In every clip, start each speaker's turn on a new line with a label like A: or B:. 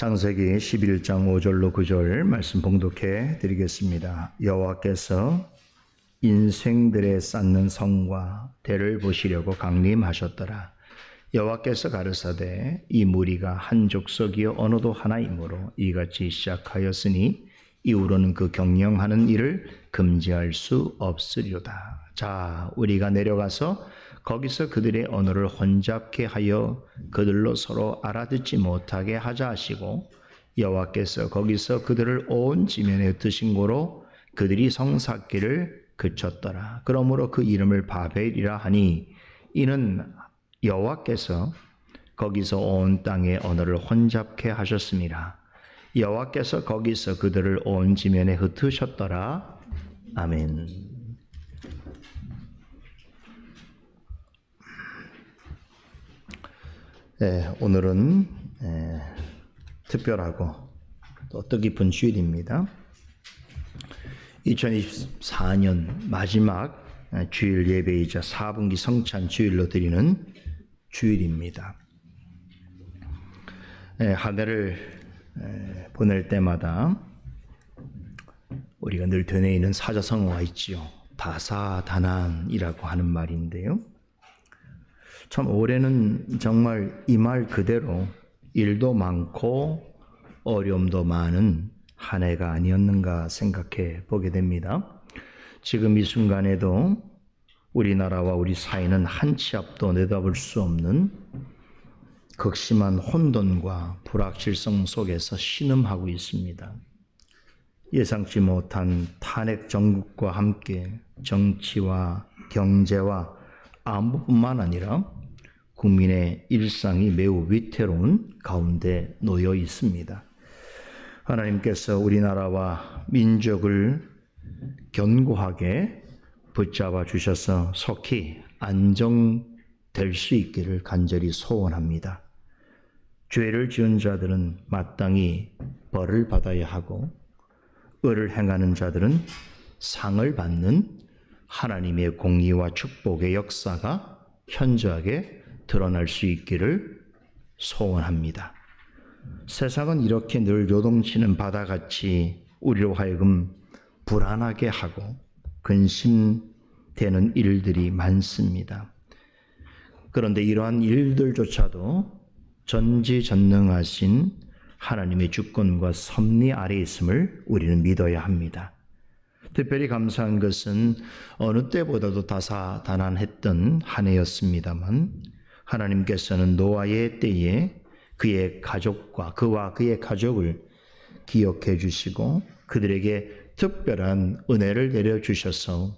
A: 창세기 11장 5절로 9절 말씀 봉독해 드리겠습니다. 여호와께서 인생들에 쌓는 성과 대를 보시려고 강림하셨더라. 여호와께서 가르사대 이 무리가 한 족속이요 언어도 하나이므로 이같이 시작하였으니 이후로는 그 경영하는 일을 금지할 수 없으리로다. 자, 우리가 내려가서 거기서 그들의 언어를 혼잡케 하여 그들로 서로 알아듣지 못하게 하자 하시고, 여호와께서 거기서 그들을 온 지면에 흩으신 고로 그들이 성 쌓기를 그쳤더라. 그러므로 그 이름을 바벨이라 하니 이는 여호와께서 거기서 온 땅의 언어를 혼잡케 하셨습니다. 여호와께서 거기서 그들을 온 지면에 흩으셨더라. 아멘. 오늘은 특별하고 또 뜻깊은 주일입니다. 2024년 마지막 주일 예배이자 4분기 성찬 주일로 드리는 주일입니다. 한 해를 보낼 때마다 우리가 늘 되뇌이는 사자성어가 있지요. 다사다난이라고 하는 말인데요. 참 올해는 정말 이 말 그대로 일도 많고 어려움도 많은 한 해가 아니었는가 생각해 보게 됩니다. 지금 이 순간에도 우리나라와 우리 사회는 한 치 앞도 내다볼 수 없는 극심한 혼돈과 불확실성 속에서 신음하고 있습니다. 예상치 못한 탄핵 정국과 함께 정치와 경제와 안보뿐만 아니라 국민의 일상이 매우 위태로운 가운데 놓여 있습니다. 하나님께서 우리나라와 민족을 견고하게 붙잡아 주셔서 속히 안정될 수 있기를 간절히 소원합니다. 죄를 지은 자들은 마땅히 벌을 받아야 하고 의를 행하는 자들은 상을 받는 하나님의 공의와 축복의 역사가 현저하게 드러날 수 있기를 소원합니다. 세상은 이렇게 늘 요동치는 바다같이 우리로 하여금 불안하게 하고 근심되는 일들이 많습니다. 그런데 이러한 일들조차도 전지전능하신 하나님의 주권과 섭리 아래 있음을 우리는 믿어야 합니다. 특별히 감사한 것은 어느 때보다도 다사다난했던 한 해였습니다만 하나님께서는 노아의 때에 그의 가족과 그와 그의 가족을 기억해 주시고 그들에게 특별한 은혜를 내려주셔서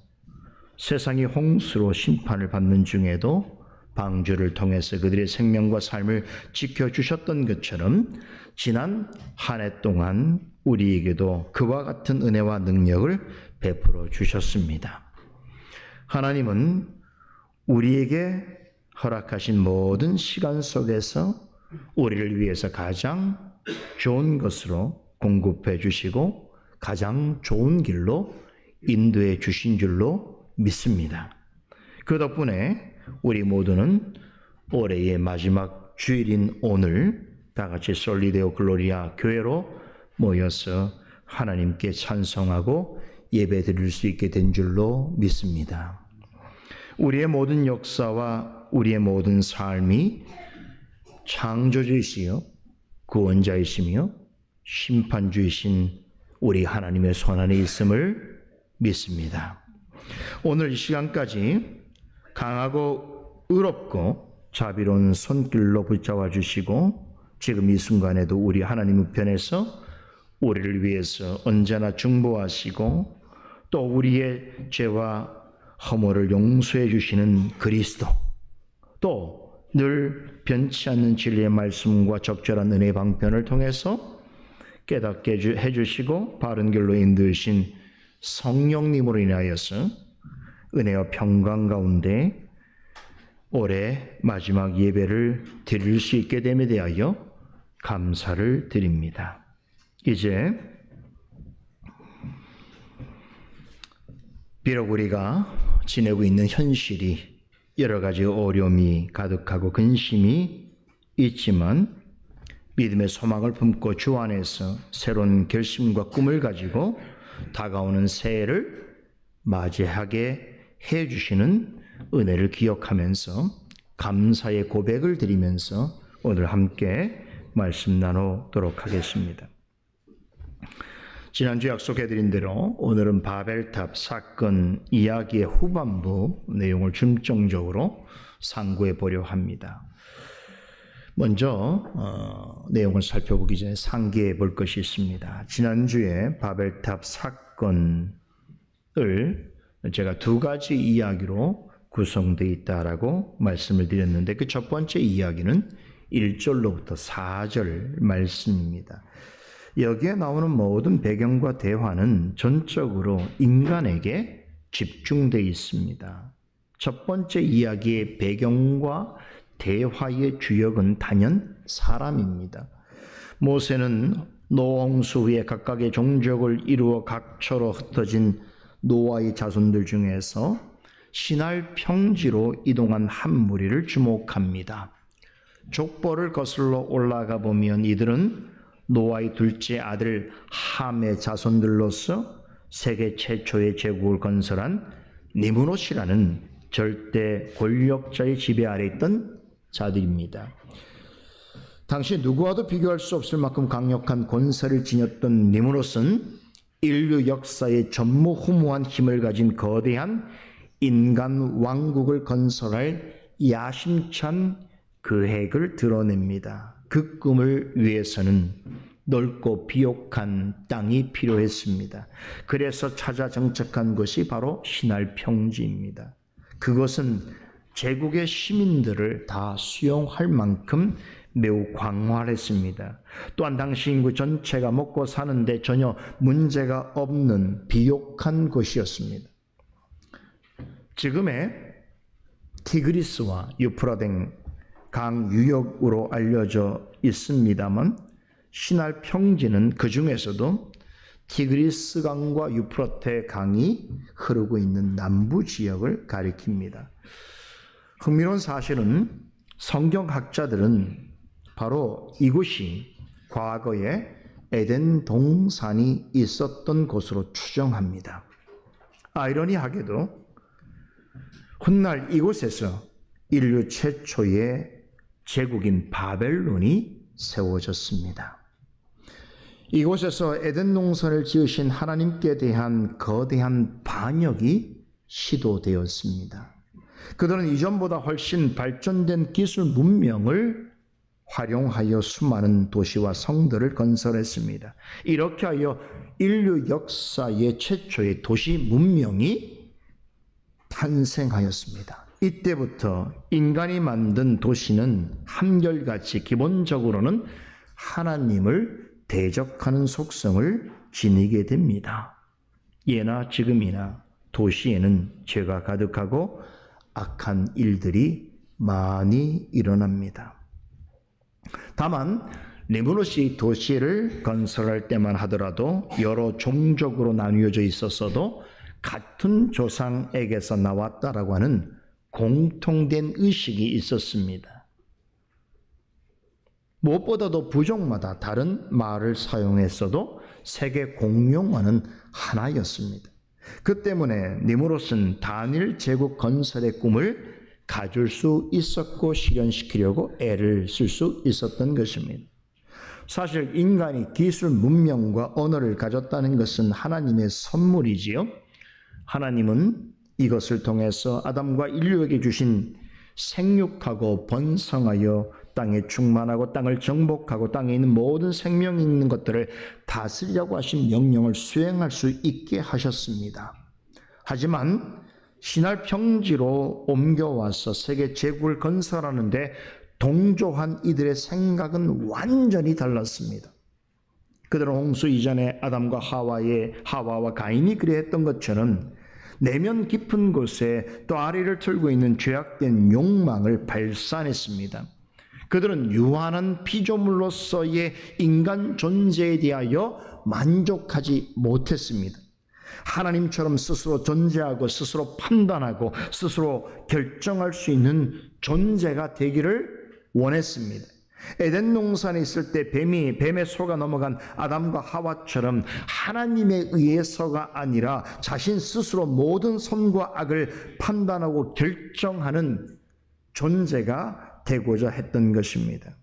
A: 세상이 홍수로 심판을 받는 중에도 방주를 통해서 그들의 생명과 삶을 지켜주셨던 것처럼 지난 한 해 동안 우리에게도 그와 같은 은혜와 능력을 베풀어 주셨습니다. 하나님은 우리에게 허락하신 모든 시간 속에서 우리를 위해서 가장 좋은 것으로 공급해 주시고 가장 좋은 길로 인도해 주신 줄로 믿습니다. 그 덕분에 우리 모두는 올해의 마지막 주일인 오늘 다 같이 솔리데오 글로리아 교회로 모여서 하나님께 찬송하고 예배 드릴 수 있게 된 줄로 믿습니다. 우리의 모든 역사와 우리의 모든 삶이 창조주이시요 구원자이시며 심판주이신 우리 하나님의 손안에 있음을 믿습니다. 오늘 이 시간까지 강하고 의롭고 자비로운 손길로 붙잡아 주시고 지금 이 순간에도 우리 하나님 우편에서 우리를 위해서 언제나 중보하시고 또 우리의 죄와 허물을 용서해 주시는 그리스도, 또 늘 변치 않는 진리의 말씀과 적절한 은혜의 방편을 통해서 깨닫게 해주시고 바른 길로 인도하신 성령님으로 인하여서 은혜와 평강 가운데 올해 마지막 예배를 드릴 수 있게 됨에 대하여 감사를 드립니다. 이제 비록 우리가 지내고 있는 현실이 여러 가지 어려움이 가득하고 근심이 있지만 믿음의 소망을 품고 주 안에서 새로운 결심과 꿈을 가지고 다가오는 새해를 맞이하게 해주시는 은혜를 기억하면서 감사의 고백을 드리면서 오늘 함께 말씀 나누도록 하겠습니다. 지난주 약속해드린 대로 오늘은 바벨탑 사건 이야기의 후반부 내용을 중점적으로 상고해 보려 합니다. 먼저 내용을 살펴보기 전에 상기해 볼 것이 있습니다. 지난주에 바벨탑 사건을 제가 두 가지 이야기로 구성되어 있다라고 말씀을 드렸는데 그 첫 번째 이야기는 1절로부터 4절 말씀입니다. 여기에 나오는 모든 배경과 대화는 전적으로 인간에게 집중되어 있습니다. 첫 번째 이야기의 배경과 대화의 주역은 단연 사람입니다. 모세는 노아 홍수 후에 각각의 종족을 이루어 각처로 흩어진 노아의 자손들 중에서 시날 평지로 이동한 한 무리를 주목합니다. 족보를 거슬러 올라가 보면 이들은 노아의 둘째 아들 함의 자손들로서 세계 최초의 제국을 건설한 니므롯이라는 절대 권력자의 지배 아래 있던 자들입니다. 당시 누구와도 비교할 수 없을 만큼 강력한 권세를 지녔던 니므롯은 인류 역사의 전무후무한 힘을 가진 거대한 인간 왕국을 건설할 야심찬 계획을 드러냅니다. 그 꿈을 위해서는 넓고 비옥한 땅이 필요했습니다. 그래서 찾아 정착한 것이 바로 시날 평지입니다. 그것은 제국의 시민들을 다 수용할 만큼 매우 광활했습니다. 또한 당시 인구 전체가 먹고 사는데 전혀 문제가 없는 비옥한 곳이었습니다. 지금의 티그리스와 유프라데 강 유역으로 알려져 있습니다만 시날 평지는 그 중에서도 티그리스 강과 유프라테 강이 흐르고 있는 남부 지역을 가리킵니다. 흥미로운 사실은 성경학자들은 바로 이곳이 과거에 에덴 동산이 있었던 곳으로 추정합니다. 아이러니하게도 훗날 이곳에서 인류 최초의 제국인 바벨론이 세워졌습니다. 이곳에서 에덴 동산을 지으신 하나님께 대한 거대한 반역이 시도되었습니다. 그들은 이전보다 훨씬 발전된 기술 문명을 활용하여 수많은 도시와 성들을 건설했습니다. 이렇게 하여 인류 역사의 최초의 도시 문명이 탄생하였습니다. 이때부터 인간이 만든 도시는 한결같이 기본적으로는 하나님을 대적하는 속성을 지니게 됩니다. 예나 지금이나 도시에는 죄가 가득하고 악한 일들이 많이 일어납니다. 다만 니므롯이 도시를 건설할 때만 하더라도 여러 종족으로 나뉘어져 있었어도 같은 조상에게서 나왔다라고 하는 공통된 의식이 있었습니다. 무엇보다도 부족마다 다른 말을 사용했어도 세계 공용어는 하나였습니다. 그 때문에 니므롯은 단일 제국 건설의 꿈을 가질 수 있었고 실현시키려고 애를 쓸 수 있었던 것입니다. 사실 인간이 기술, 문명과 언어를 가졌다는 것은 하나님의 선물이지요. 하나님은 이것을 통해서 아담과 인류에게 주신 생육하고 번성하여 땅에 충만하고 땅을 정복하고 땅에 있는 모든 생명이 있는 것들을 다스리려고 하신 명령을 수행할 수 있게 하셨습니다. 하지만 시날 평지로 옮겨와서 세계 제국을 건설하는데 동조한 이들의 생각은 완전히 달랐습니다. 그들은 홍수 이전에 아담과 하와와 가인이 그리했던 것처럼 내면 깊은 곳에 또 아리를 틀고 있는 죄악된 욕망을 발산했습니다. 그들은 유한한 피조물로서의 인간 존재에 대하여 만족하지 못했습니다. 하나님처럼 스스로 존재하고 스스로 판단하고 스스로 결정할 수 있는 존재가 되기를 원했습니다. 에덴 동산에 있을 때 뱀에 속아 넘어간 아담과 하와처럼 하나님에 의해서가 아니라 자신 스스로 모든 선과 악을 판단하고 결정하는 존재가 되고자 했던 것입니다.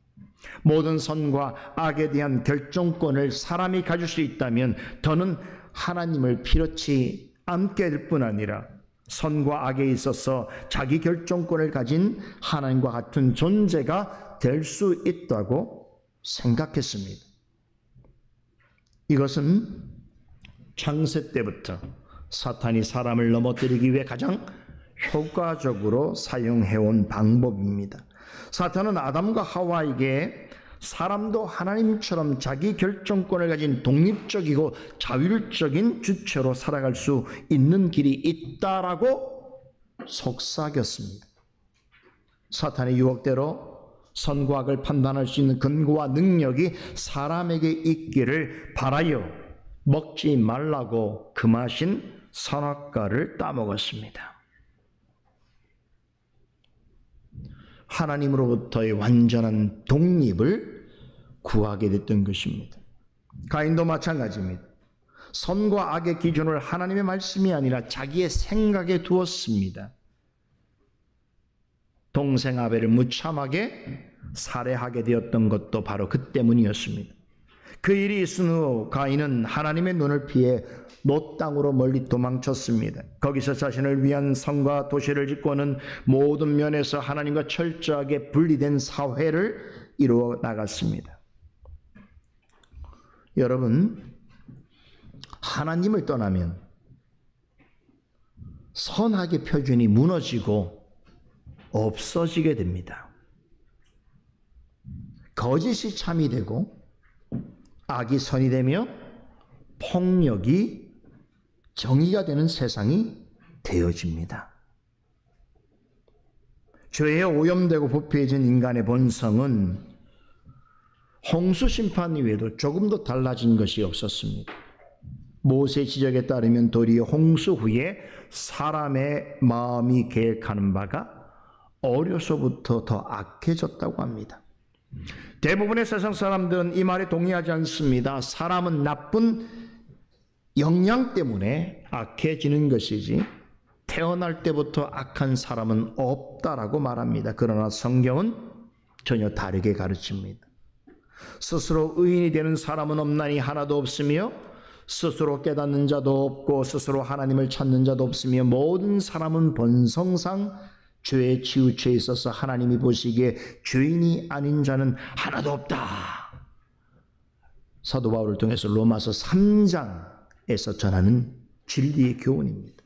A: 모든 선과 악에 대한 결정권을 사람이 가질 수 있다면 더는 하나님을 필요치 않게 될 뿐 아니라 선과 악에 있어서 자기 결정권을 가진 하나님과 같은 존재가 될 수 있다고 생각했습니다. 이것은 창세 때부터 사탄이 사람을 넘어뜨리기 위해 가장 효과적으로 사용해온 방법입니다. 사탄은 아담과 하와에게 사람도 하나님처럼 자기 결정권을 가진 독립적이고 자율적인 주체로 살아갈 수 있는 길이 있다라고 속삭였습니다. 사탄의 유혹대로 선과 악을 판단할 수 있는 근거와 능력이 사람에게 있기를 바라여 먹지 말라고 금하신 선악과를 따먹었습니다. 하나님으로부터의 완전한 독립을 구하게 됐던 것입니다. 가인도 마찬가지입니다. 선과 악의 기준을 하나님의 말씀이 아니라 자기의 생각에 두었습니다. 동생 아벨을 무참하게 살해하게 되었던 것도 바로 그 때문이었습니다. 그 일이 있은 후 가인은 하나님의 눈을 피해 노 땅으로 멀리 도망쳤습니다. 거기서 자신을 위한 성과 도시를 짓고는 모든 면에서 하나님과 철저하게 분리된 사회를 이루어 나갔습니다. 여러분, 하나님을 떠나면 선악의 표준이 무너지고 없어지게 됩니다. 거짓이 참이 되고 악이 선이 되며 폭력이 정의가 되는 세상이 되어집니다. 죄에 오염되고 부패해진 인간의 본성은 홍수 심판 이외에도 조금도 달라진 것이 없었습니다. 모세 지적에 따르면 도리어 홍수 후에 사람의 마음이 계획하는 바가 어려서부터 더 악해졌다고 합니다. 대부분의 세상 사람들은 이 말에 동의하지 않습니다. 사람은 나쁜 영향 때문에 악해지는 것이지 태어날 때부터 악한 사람은 없다라고 말합니다. 그러나 성경은 전혀 다르게 가르칩니다. 스스로 의인이 되는 사람은 없나니 하나도 없으며 스스로 깨닫는 자도 없고 스스로 하나님을 찾는 자도 없으며 모든 사람은 본성상 죄에 치우쳐 있어서 하나님이 보시기에 죄인이 아닌 자는 하나도 없다. 사도 바울을 통해서 로마서 3장에서 전하는 진리의 교훈입니다.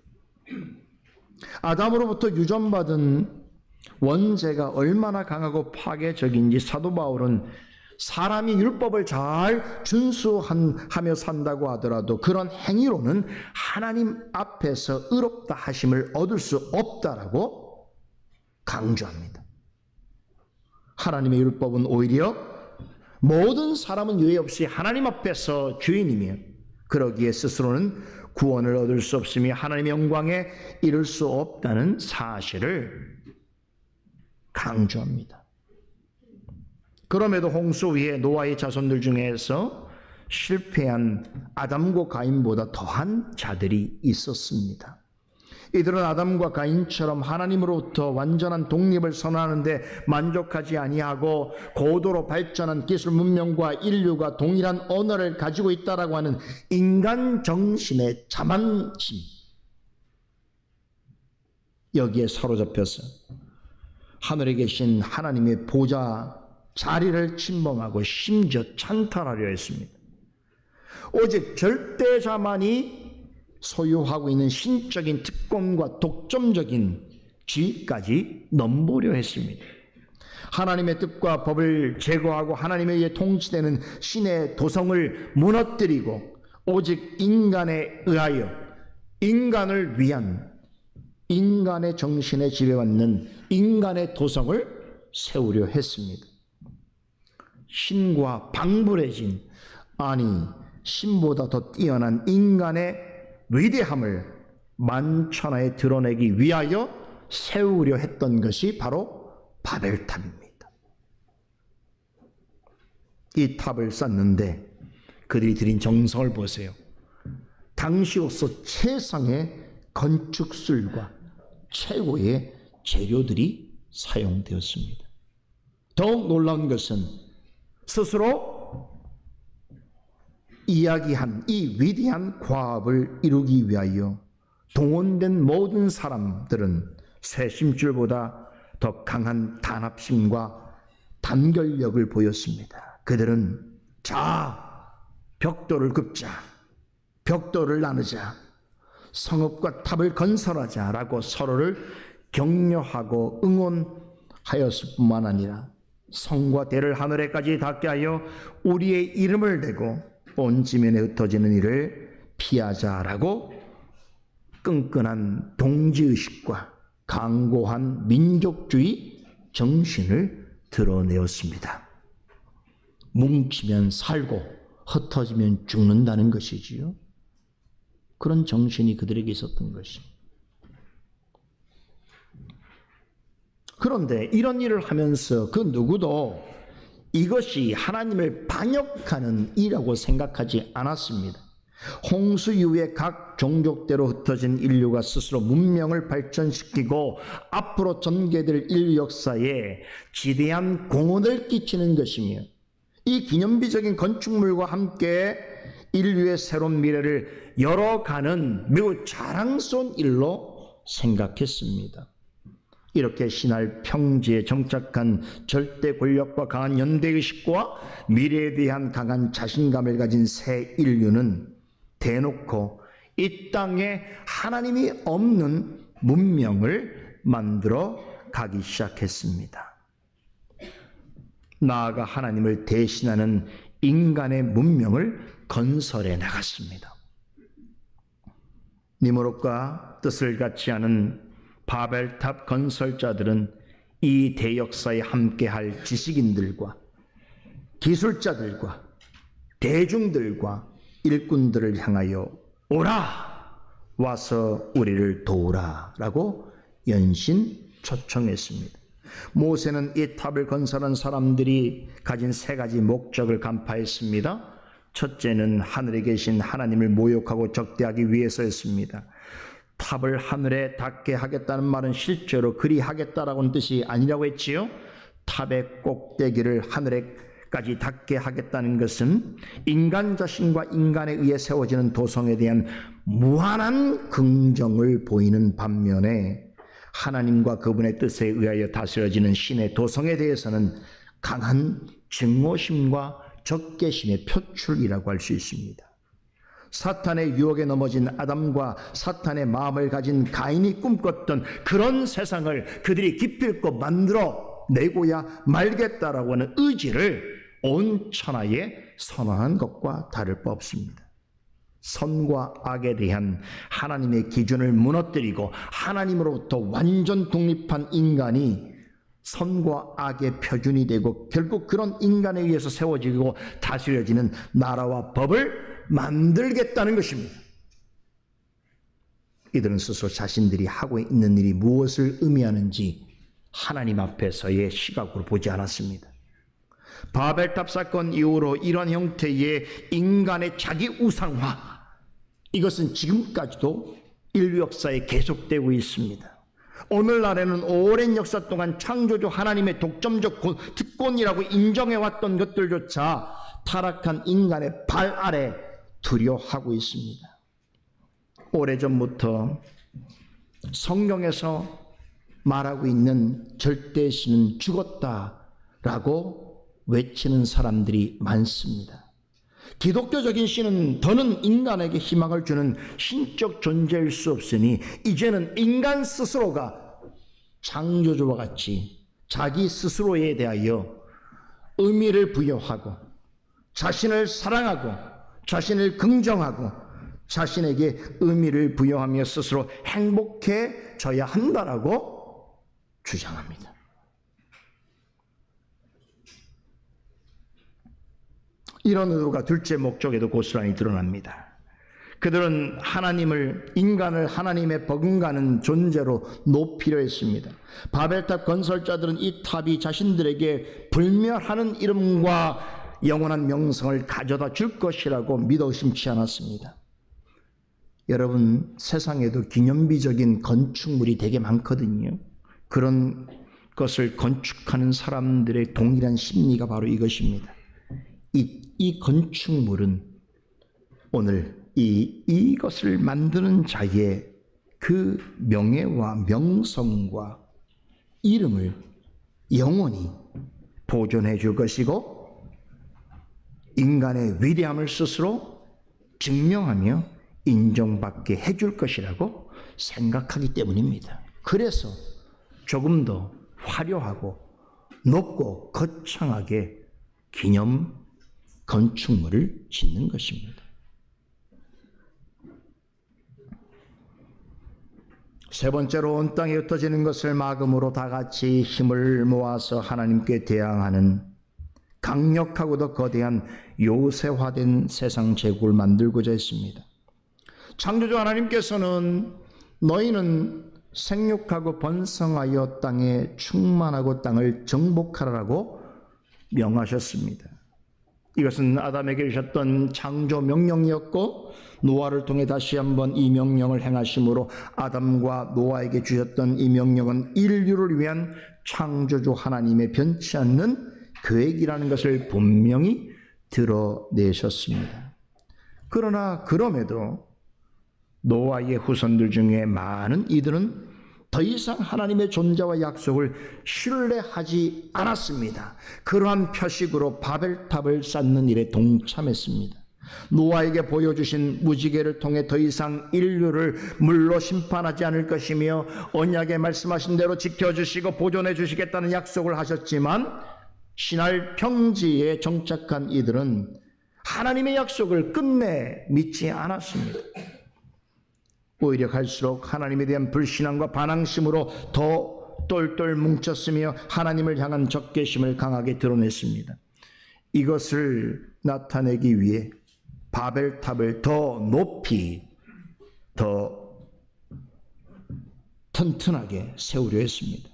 A: 아담으로부터 유전받은 원죄가 얼마나 강하고 파괴적인지 사도 바울은 사람이 율법을 잘 준수하며 산다고 하더라도 그런 행위로는 하나님 앞에서 의롭다 하심을 얻을 수 없다라고 강조합니다. 하나님의 율법은 오히려 모든 사람은 유해 없이 하나님 앞에서 죄인이며 그러기에 스스로는 구원을 얻을 수 없으며 하나님의 영광에 이를 수 없다는 사실을 강조합니다. 그럼에도 홍수 후에 노아의 자손들 중에서 실패한 아담과 가인보다 더한 자들이 있었습니다. 이들은 아담과 가인처럼 하나님으로부터 완전한 독립을 선언하는데 만족하지 아니하고 고도로 발전한 기술 문명과 인류가 동일한 언어를 가지고 있다라고 하는 인간 정신의 자만심, 여기에 사로잡혀서 하늘에 계신 하나님의 보좌 자리를 침범하고 심지어 찬탈하려 했습니다. 오직 절대자만이 소유하고 있는 신적인 특권과 독점적인 지위까지 넘보려 했습니다. 하나님의 뜻과 법을 제거하고 하나님에 의해 통치되는 신의 도성을 무너뜨리고 오직 인간에 의하여 인간을 위한 인간의 정신에 지배받는 인간의 도성을 세우려 했습니다. 신과 방불해진, 아니 신보다 더 뛰어난 인간의 위대함을 만천하에 드러내기 위하여 세우려 했던 것이 바로 바벨탑입니다. 이 탑을 쌓는데 그들이 들인 정성을 보세요. 당시로서 최상의 건축술과 최고의 재료들이 사용되었습니다. 더욱 놀라운 것은 스스로 이야기한 이 위대한 과업을 이루기 위하여 동원된 모든 사람들은 쇄심줄보다 더 강한 단합심과 단결력을 보였습니다. 그들은 자, 벽돌을 굽자, 벽돌을 나누자, 성읍과 탑을 건설하자라고 서로를 격려하고 응원하였을 뿐만 아니라 성과 대를 하늘에까지 닿게 하여 우리의 이름을 대고 온 지면에 흩어지는 일을 피하자라고 끈끈한 동지의식과 강고한 민족주의 정신을 드러내었습니다. 뭉치면 살고 흩어지면 죽는다는 것이지요. 그런 정신이 그들에게 있었던 것입니다. 그런데 이런 일을 하면서 그 누구도 이것이 하나님을 반역하는 일이라고 생각하지 않았습니다. 홍수 이후에 각 종족대로 흩어진 인류가 스스로 문명을 발전시키고 앞으로 전개될 인류 역사에 지대한 공헌을 끼치는 것이며 이 기념비적인 건축물과 함께 인류의 새로운 미래를 열어가는 매우 자랑스러운 일로 생각했습니다. 이렇게 신할 평지에 정착한 절대 권력과 강한 연대의식과 미래에 대한 강한 자신감을 가진 새 인류는 대놓고 이 땅에 하나님이 없는 문명을 만들어 가기 시작했습니다. 나아가 하나님을 대신하는 인간의 문명을 건설해 나갔습니다. 니무롯과 뜻을 같이 하는 바벨탑 건설자들은 이 대역사에 함께할 지식인들과 기술자들과 대중들과 일꾼들을 향하여 오라! 와서 우리를 도우라! 라고 연신 초청했습니다. 모세는 이 탑을 건설한 사람들이 가진 세 가지 목적을 간파했습니다. 첫째는 하늘에 계신 하나님을 모욕하고 적대하기 위해서였습니다. 탑을 하늘에 닿게 하겠다는 말은 실제로 그리 하겠다라고는 뜻이 아니라고 했지요. 탑의 꼭대기를 하늘에까지 닿게 하겠다는 것은 인간 자신과 인간에 의해 세워지는 도성에 대한 무한한 긍정을 보이는 반면에 하나님과 그분의 뜻에 의하여 다스려지는 신의 도성에 대해서는 강한 증오심과 적개심의 표출이라고 할 수 있습니다. 사탄의 유혹에 넘어진 아담과 사탄의 마음을 가진 가인이 꿈꿨던 그런 세상을 그들이 기필코 만들어 내고야 말겠다라고 하는 의지를 온 천하에 선언한 것과 다를 바 없습니다. 선과 악에 대한 하나님의 기준을 무너뜨리고 하나님으로부터 완전 독립한 인간이 선과 악의 표준이 되고 결국 그런 인간에 의해서 세워지고 다스려지는 나라와 법을 만들겠다는 것입니다. 이들은 스스로 자신들이 하고 있는 일이 무엇을 의미하는지 하나님 앞에서의 시각으로 보지 않았습니다. 바벨탑 사건 이후로 이런 형태의 인간의 자기 우상화, 이것은 지금까지도 인류 역사에 계속되고 있습니다. 오늘날에는 오랜 역사 동안 창조주 하나님의 독점적 특권이라고 인정해왔던 것들조차 타락한 인간의 발 아래 두려워하고 있습니다. 오래전부터 성경에서 말하고 있는 절대신은 죽었다라고 외치는 사람들이 많습니다. 기독교적인 신은 더는 인간에게 희망을 주는 신적 존재일 수 없으니 이제는 인간 스스로가 창조주와 같이 자기 스스로에 대하여 의미를 부여하고 자신을 사랑하고 자신을 긍정하고 자신에게 의미를 부여하며 스스로 행복해져야 한다라고 주장합니다. 이런 의도가 둘째 목적에도 고스란히 드러납니다. 그들은 인간을 하나님의 버금가는 존재로 높이려 했습니다. 바벨탑 건설자들은 이 탑이 자신들에게 불멸하는 이름과 영원한 명성을 가져다 줄 것이라고 믿어 의심치 않았습니다. 여러분, 세상에도 기념비적인 건축물이 되게 많거든요. 그런 것을 건축하는 사람들의 동일한 심리가 바로 이것입니다. 이 건축물은 오늘 이것을 만드는 자의 그 명예와 명성과 이름을 영원히 보존해 줄 것이고 인간의 위대함을 스스로 증명하며 인정받게 해줄 것이라고 생각하기 때문입니다. 그래서 조금 더 화려하고 높고 거창하게 기념 건축물을 짓는 것입니다. 세 번째로 온 땅에 흩어지는 것을 막음으로 다 같이 힘을 모아서 하나님께 대항하는 강력하고도 거대한 요새화된 세상 제국을 만들고자 했습니다. 창조주 하나님께서는 너희는 생육하고 번성하여 땅에 충만하고 땅을 정복하라고 명하셨습니다. 이것은 아담에게 주셨던 창조 명령이었고 노아를 통해 다시 한번 이 명령을 행하심으로 아담과 노아에게 주셨던 이 명령은 인류를 위한 창조주 하나님의 변치 않는 계획이라는 것을 분명히 드러내셨습니다. 그러나 그럼에도 노아의 후손들 중에 많은 이들은 더 이상 하나님의 존재와 약속을 신뢰하지 않았습니다. 그러한 표식으로 바벨탑을 쌓는 일에 동참했습니다. 노아에게 보여주신 무지개를 통해 더 이상 인류를 물로 심판하지 않을 것이며 언약에 말씀하신 대로 지켜주시고 보존해 주시겠다는 약속을 하셨지만 신할 평지에 정착한 이들은 하나님의 약속을 끝내 믿지 않았습니다. 오히려 갈수록 하나님에 대한 불신앙과 반항심으로 더 똘똘 뭉쳤으며 하나님을 향한 적개심을 강하게 드러냈습니다. 이것을 나타내기 위해 바벨탑을 더 높이 더 튼튼하게 세우려 했습니다.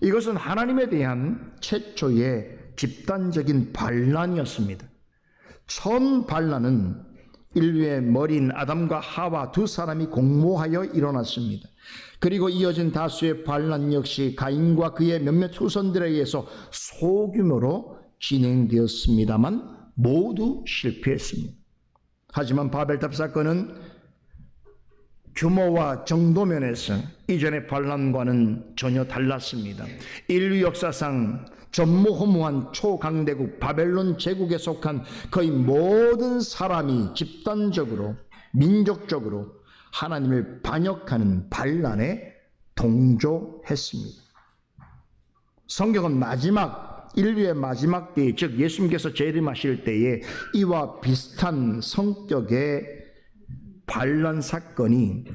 A: 이것은 하나님에 대한 최초의 집단적인 반란이었습니다. 처음 반란은 인류의 머리인 아담과 하와 두 사람이 공모하여 일어났습니다. 그리고 이어진 다수의 반란 역시 가인과 그의 몇몇 후손들에 의해서 소규모로 진행되었습니다만 모두 실패했습니다. 하지만 바벨탑 사건은 규모와 정도 면에서 이전의 반란과는 전혀 달랐습니다. 인류 역사상 전무후무한 초강대국 바벨론 제국에 속한 거의 모든 사람이 집단적으로 민족적으로 하나님을 반역하는 반란에 동조했습니다. 성경은 인류의 마지막 때에, 즉 예수님께서 재림하실 때에 이와 비슷한 성격의 반란 사건이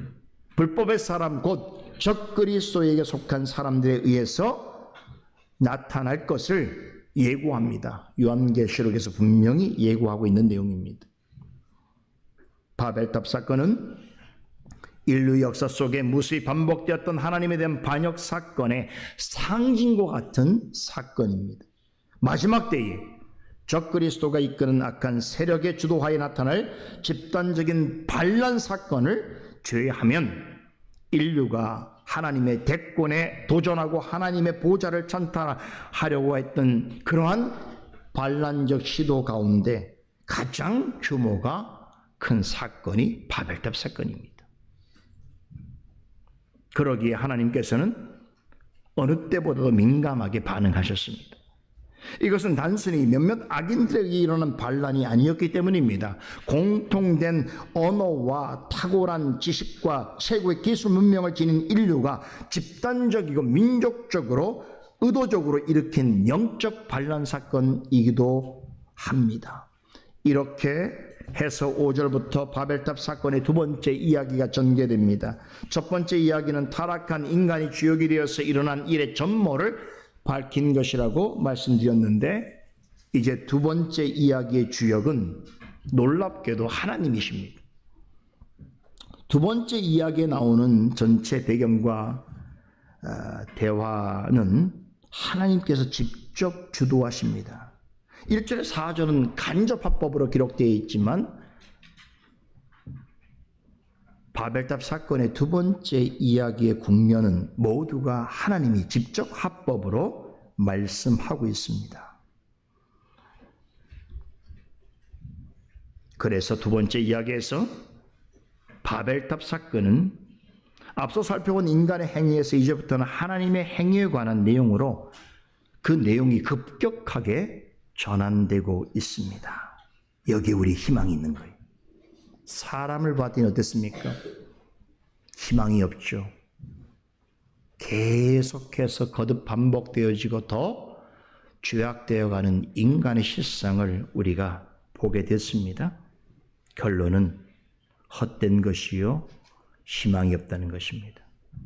A: 불법의 사람 곧 적그리스도에게 속한 사람들에 의해서 나타날 것을 예고합니다. 요한계시록에서 분명히 예고하고 있는 내용입니다. 바벨탑 사건은 인류 역사 속에 무수히 반복되었던 하나님에 대한 반역 사건의 상징과 같은 사건입니다. 마지막 때에 적그리스도가 이끄는 악한 세력의 주도하에 나타날 집단적인 반란 사건을 제외하면 인류가 하나님의 대권에 도전하고 하나님의 보좌를 찬탈하려고 했던 그러한 반란적 시도 가운데 가장 규모가 큰 사건이 바벨탑 사건입니다. 그러기에 하나님께서는 어느 때보다도 민감하게 반응하셨습니다. 이것은 단순히 몇몇 악인들에게 일어난 반란이 아니었기 때문입니다. 공통된 언어와 탁월한 지식과 최고의 기술 문명을 지닌 인류가 집단적이고 민족적으로 의도적으로 일으킨 영적 반란 사건이기도 합니다. 이렇게 해서 5절부터 바벨탑 사건의 두 번째 이야기가 전개됩니다. 첫 번째 이야기는 타락한 인간이 주역이 되어서 일어난 일의 전모를 밝힌 것이라고 말씀드렸는데 이제 두 번째 이야기의 주역은 놀랍게도 하나님이십니다. 두 번째 이야기에 나오는 전체 배경과 대화는 하나님께서 직접 주도하십니다. 1절에 4절은 간접합법으로 기록되어 있지만 바벨탑 사건의 두 번째 이야기의 국면은 모두가 하나님이 직접 합법으로 말씀하고 있습니다. 그래서 두 번째 이야기에서 바벨탑 사건은 앞서 살펴본 인간의 행위에서 이제부터는 하나님의 행위에 관한 내용으로 그 내용이 급격하게 전환되고 있습니다. 여기에 우리 희망이 있는 거예요. 사람을 봤더니 어땠습니까? 희망이 없죠. 계속해서 거듭 반복되어지고 더 죄악되어가는 인간의 실상을 우리가 보게 됐습니다. 결론은 헛된 것이요 희망이 없다는 것입니다.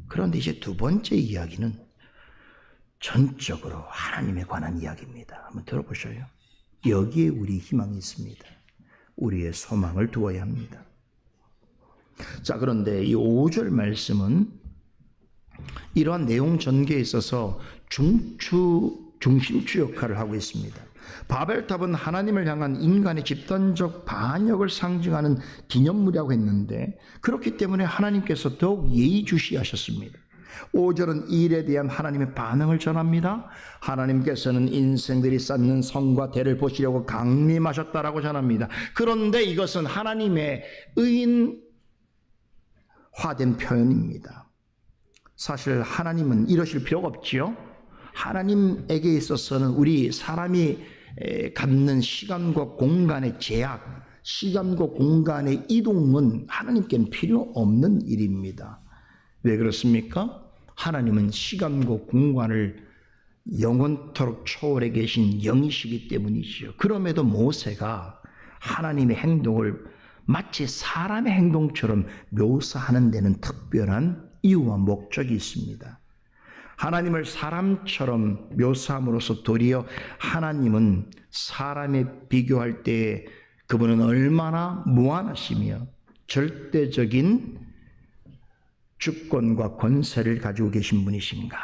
A: 그런데 이제 두 번째 이야기는 전적으로 하나님에 관한 이야기입니다. 한번 들어보셔요. 여기에 우리 희망이 있습니다. 우리의 소망을 두어야 합니다. 자, 그런데 이 5절 말씀은 이러한 내용 전개에 있어서 중심추 역할을 하고 있습니다. 바벨탑은 하나님을 향한 인간의 집단적 반역을 상징하는 기념물이라고 했는데 그렇기 때문에 하나님께서 더욱 예의주시하셨습니다. 5절은 이 일에 대한 하나님의 반응을 전합니다. 하나님께서는 인생들이 쌓는 성과 대를 보시려고 강림하셨다라고 전합니다. 그런데 이것은 하나님의 의인화된 표현입니다. 사실 하나님은 이러실 필요가 없지요. 하나님에게 있어서는 우리 사람이 갖는 시간과 공간의 제약, 시간과 공간의 이동은 하나님께는 필요 없는 일입니다. 왜 그렇습니까? 하나님은 시간과 공간을 영원토록 초월해 계신 영이시기 때문이지요. 그럼에도 모세가 하나님의 행동을 마치 사람의 행동처럼 묘사하는 데는 특별한 이유와 목적이 있습니다. 하나님을 사람처럼 묘사함으로써 도리어 하나님은 사람에 비교할 때 그분은 얼마나 무한하시며 절대적인 주권과 권세를 가지고 계신 분이신가.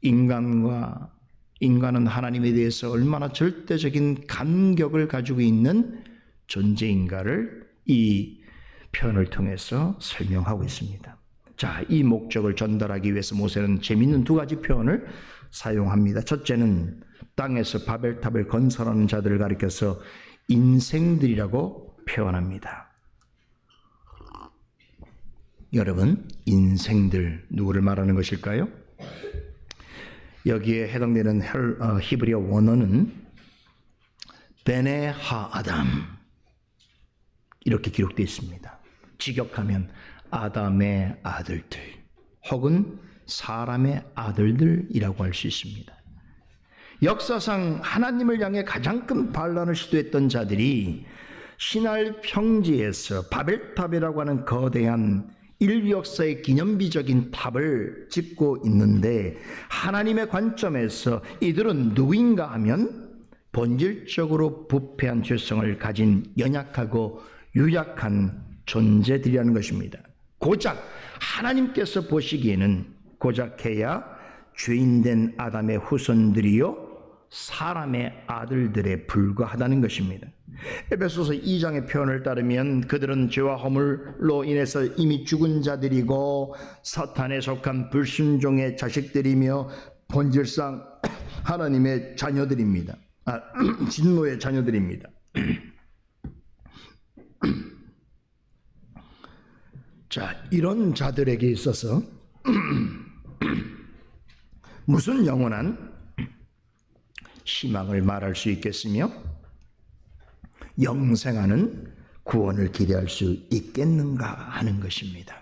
A: 인간은 하나님에 대해서 얼마나 절대적인 간격을 가지고 있는 존재인가를 이 표현을 통해서 설명하고 있습니다. 자, 이 목적을 전달하기 위해서 모세는 재미있는 두 가지 표현을 사용합니다. 첫째는 땅에서 바벨탑을 건설하는 자들을 가리켜서 인생들이라고 표현합니다. 여러분, 인생들 누구를 말하는 것일까요? 여기에 해당되는 히브리어 원어는 베네 하아담 이렇게 기록되어 있습니다. 직역하면 아담의 아들들 혹은 사람의 아들들이라고 할 수 있습니다. 역사상 하나님을 향해 가장 큰 반란을 시도했던 자들이 신할 평지에서 바벨탑이라고 하는 거대한 인류 역사의 기념비적인 탑을 짓고 있는데 하나님의 관점에서 이들은 누구인가 하면 본질적으로 부패한 죄성을 가진 연약하고 유약한 존재들이라는 것입니다. 고작 하나님께서 보시기에는 고작해야 죄인된 아담의 후손들이요 사람의 아들들에 불과하다는 것입니다. 에베소서 2장의 표현을 따르면 그들은 죄와 허물로 인해서 이미 죽은 자들이고 사탄에 속한 불순종의 자식들이며 본질상 하나님의 자녀들입니다. 진노의 자녀들입니다. 자, 이런 자들에게 있어서 무슨 영원한 희망을 말할 수 있겠으며 영생하는 구원을 기대할 수 있겠는가 하는 것입니다.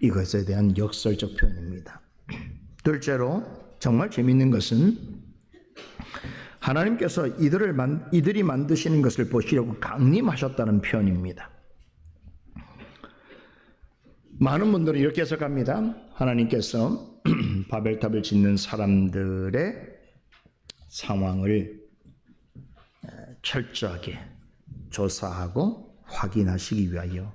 A: 이것에 대한 역설적 표현입니다. 둘째로 정말 재미있는 것은 하나님께서 이들이 만드시는 것을 보시려고 강림하셨다는 표현입니다. 많은 분들은 이렇게 해석합니다. 하나님께서 바벨탑을 짓는 사람들의 상황을 철저하게 조사하고 확인하시기 위하여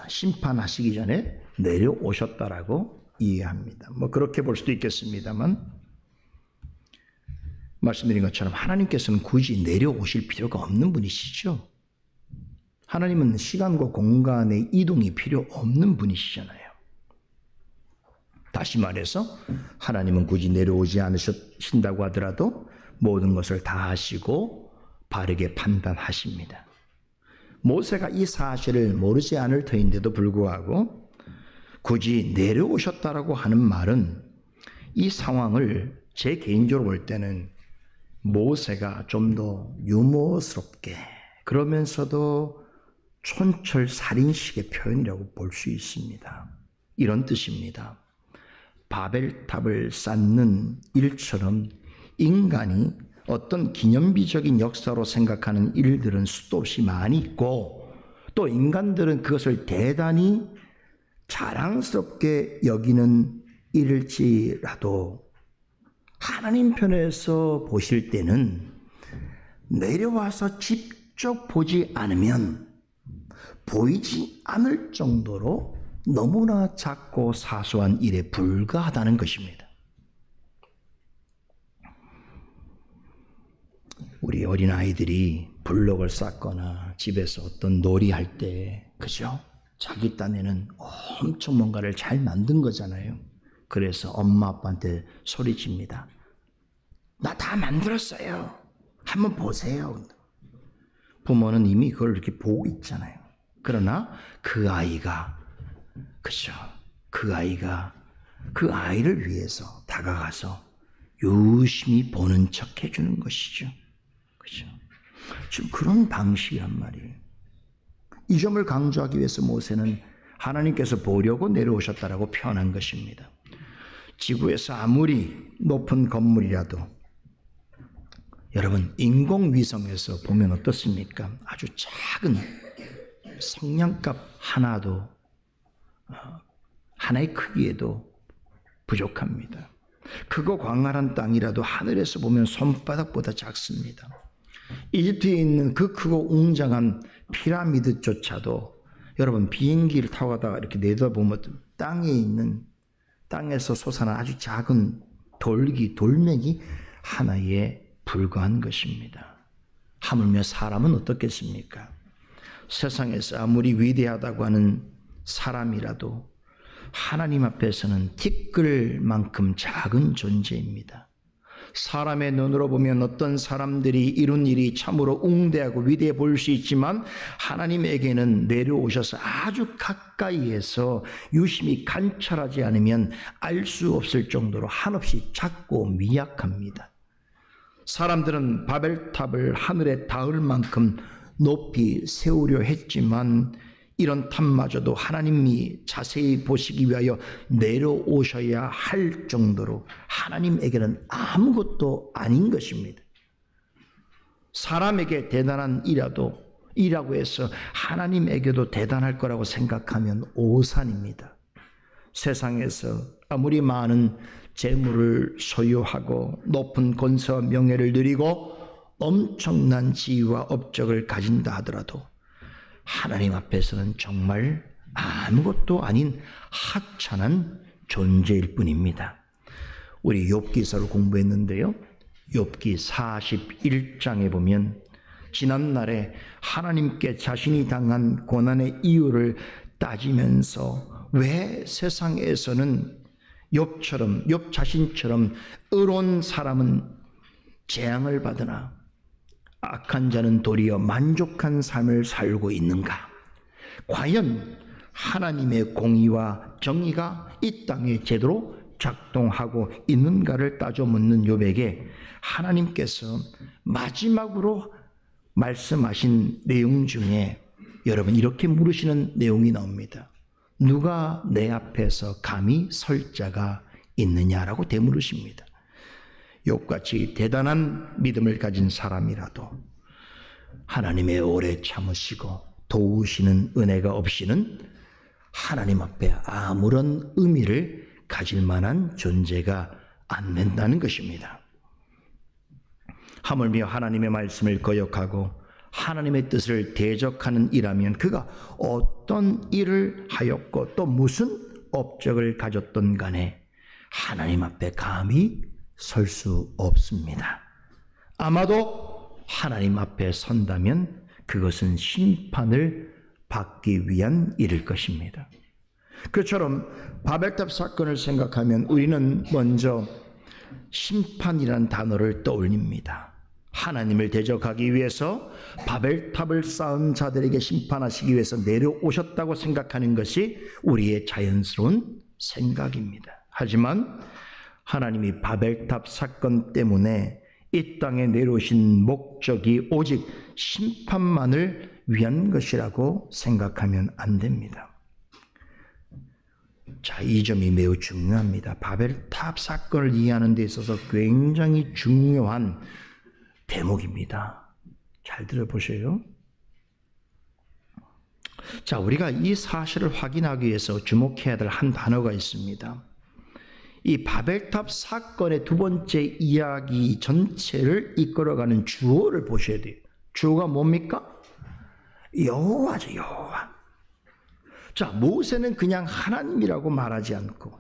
A: 심판하시기 전에 내려오셨다라고 이해합니다. 뭐 그렇게 볼 수도 있겠습니다만 말씀드린 것처럼 하나님께서는 굳이 내려오실 필요가 없는 분이시죠. 하나님은 시간과 공간의 이동이 필요 없는 분이시잖아요. 다시 말해서 하나님은 굳이 내려오지 않으신다고 하더라도 모든 것을 다 하시고 바르게 판단하십니다. 모세가 이 사실을 모르지 않을 터인데도 불구하고 굳이 내려오셨다라고 하는 말은 이 상황을 제 개인적으로 볼 때는 모세가 좀 더 유머스럽게 그러면서도 촌철살인식의 표현이라고 볼 수 있습니다. 이런 뜻입니다. 바벨탑을 쌓는 일처럼 인간이 어떤 기념비적인 역사로 생각하는 일들은 수도 없이 많이 있고, 또 인간들은 그것을 대단히 자랑스럽게 여기는 일일지라도 하나님 편에서 보실 때는 내려와서 직접 보지 않으면 보이지 않을 정도로 너무나 작고 사소한 일에 불과하다는 것입니다. 우리 어린아이들이 블록을 쌓거나 집에서 어떤 놀이할 때, 그죠? 자기 딴에는 엄청 뭔가를 잘 만든 거잖아요. 그래서 엄마 아빠한테 소리칩니다. 나 다 만들었어요. 한번 보세요. 부모는 이미 그걸 이렇게 보고 있잖아요. 그러나 그 아이가, 그죠? 그 아이를 위해서 다가가서 유심히 보는 척 해주는 것이죠. 그죠? 지금 그런 방식이란 말이에요. 이 점을 강조하기 위해서 모세는 하나님께서 보려고 내려오셨다라고 표현한 것입니다. 지구에서 아무리 높은 건물이라도 여러분 인공위성에서 보면 어떻습니까? 아주 작은 성냥갑 하나도 하나의 크기에도 부족합니다. 크고 광활한 땅이라도 하늘에서 보면 손바닥보다 작습니다. 이집트에 있는 그 크고 웅장한 피라미드조차도 여러분 비행기를 타고 가다가 이렇게 내다보면 땅에서 솟아난 아주 작은 돌멩이 하나에 불과한 것입니다. 하물며 사람은 어떻겠습니까? 세상에서 아무리 위대하다고 하는 사람이라도 하나님 앞에서는 티끌만큼 작은 존재입니다. 사람의 눈으로 보면 어떤 사람들이 이룬 일이 참으로 웅대하고 위대해 보일 수 있지만 하나님에게는 내려오셔서 아주 가까이에서 유심히 관찰하지 않으면 알 수 없을 정도로 한없이 작고 미약합니다. 사람들은 바벨탑을 하늘에 닿을 만큼 높이 세우려 했지만 이런 탑마저도 하나님이 자세히 보시기 위하여 내려오셔야 할 정도로 하나님에게는 아무것도 아닌 것입니다. 사람에게 대단한 일이라고 해서 하나님에게도 대단할 거라고 생각하면 오산입니다. 세상에서 아무리 많은 재물을 소유하고 높은 권세와 명예를 누리고 엄청난 지위와 업적을 가진다 하더라도 하나님 앞에서는 정말 아무것도 아닌 하찮은 존재일 뿐입니다. 우리 욥기서를 공부했는데요. 욥기 41장에 보면 지난날에 하나님께 자신이 당한 고난의 이유를 따지면서 왜 세상에서는 욥 자신처럼 의로운 사람은 재앙을 받으나 악한 자는 도리어 만족한 삶을 살고 있는가? 과연 하나님의 공의와 정의가 이 땅에 제대로 작동하고 있는가를 따져 묻는 욥에게 하나님께서 마지막으로 말씀하신 내용 중에 여러분 이렇게 물으시는 내용이 나옵니다. 누가 내 앞에서 감히 설 자가 있느냐라고 되물으십니다. 욥같이 대단한 믿음을 가진 사람이라도 하나님의 오래 참으시고 도우시는 은혜가 없이는 하나님 앞에 아무런 의미를 가질 만한 존재가 안 된다는 것입니다. 하물며 하나님의 말씀을 거역하고 하나님의 뜻을 대적하는 이라면 그가 어떤 일을 하였고 또 무슨 업적을 가졌던 간에 하나님 앞에 감히 설 수 없습니다. 아마도 하나님 앞에 선다면 그것은 심판을 받기 위한 일일 것입니다. 그처럼 바벨탑 사건을 생각하면 우리는 먼저 심판이라는 단어를 떠올립니다. 하나님을 대적하기 위해서 바벨탑을 쌓은 자들에게 심판하시기 위해서 내려오셨다고 생각하는 것이 우리의 자연스러운 생각입니다. 하지만 하나님이 바벨탑 사건 때문에 이 땅에 내려오신 목적이 오직 심판만을 위한 것이라고 생각하면 안 됩니다. 자, 이 점이 매우 중요합니다. 바벨탑 사건을 이해하는 데 있어서 굉장히 중요한 대목입니다. 잘 들어보세요. 자, 우리가 이 사실을 확인하기 위해서 주목해야 될 한 단어가 있습니다. 이 바벨탑 사건의 두 번째 이야기 전체를 이끌어가는 주어를 보셔야 돼요. 주어가 뭡니까? 여호와죠, 여호와. 자, 모세는 그냥 하나님이라고 말하지 않고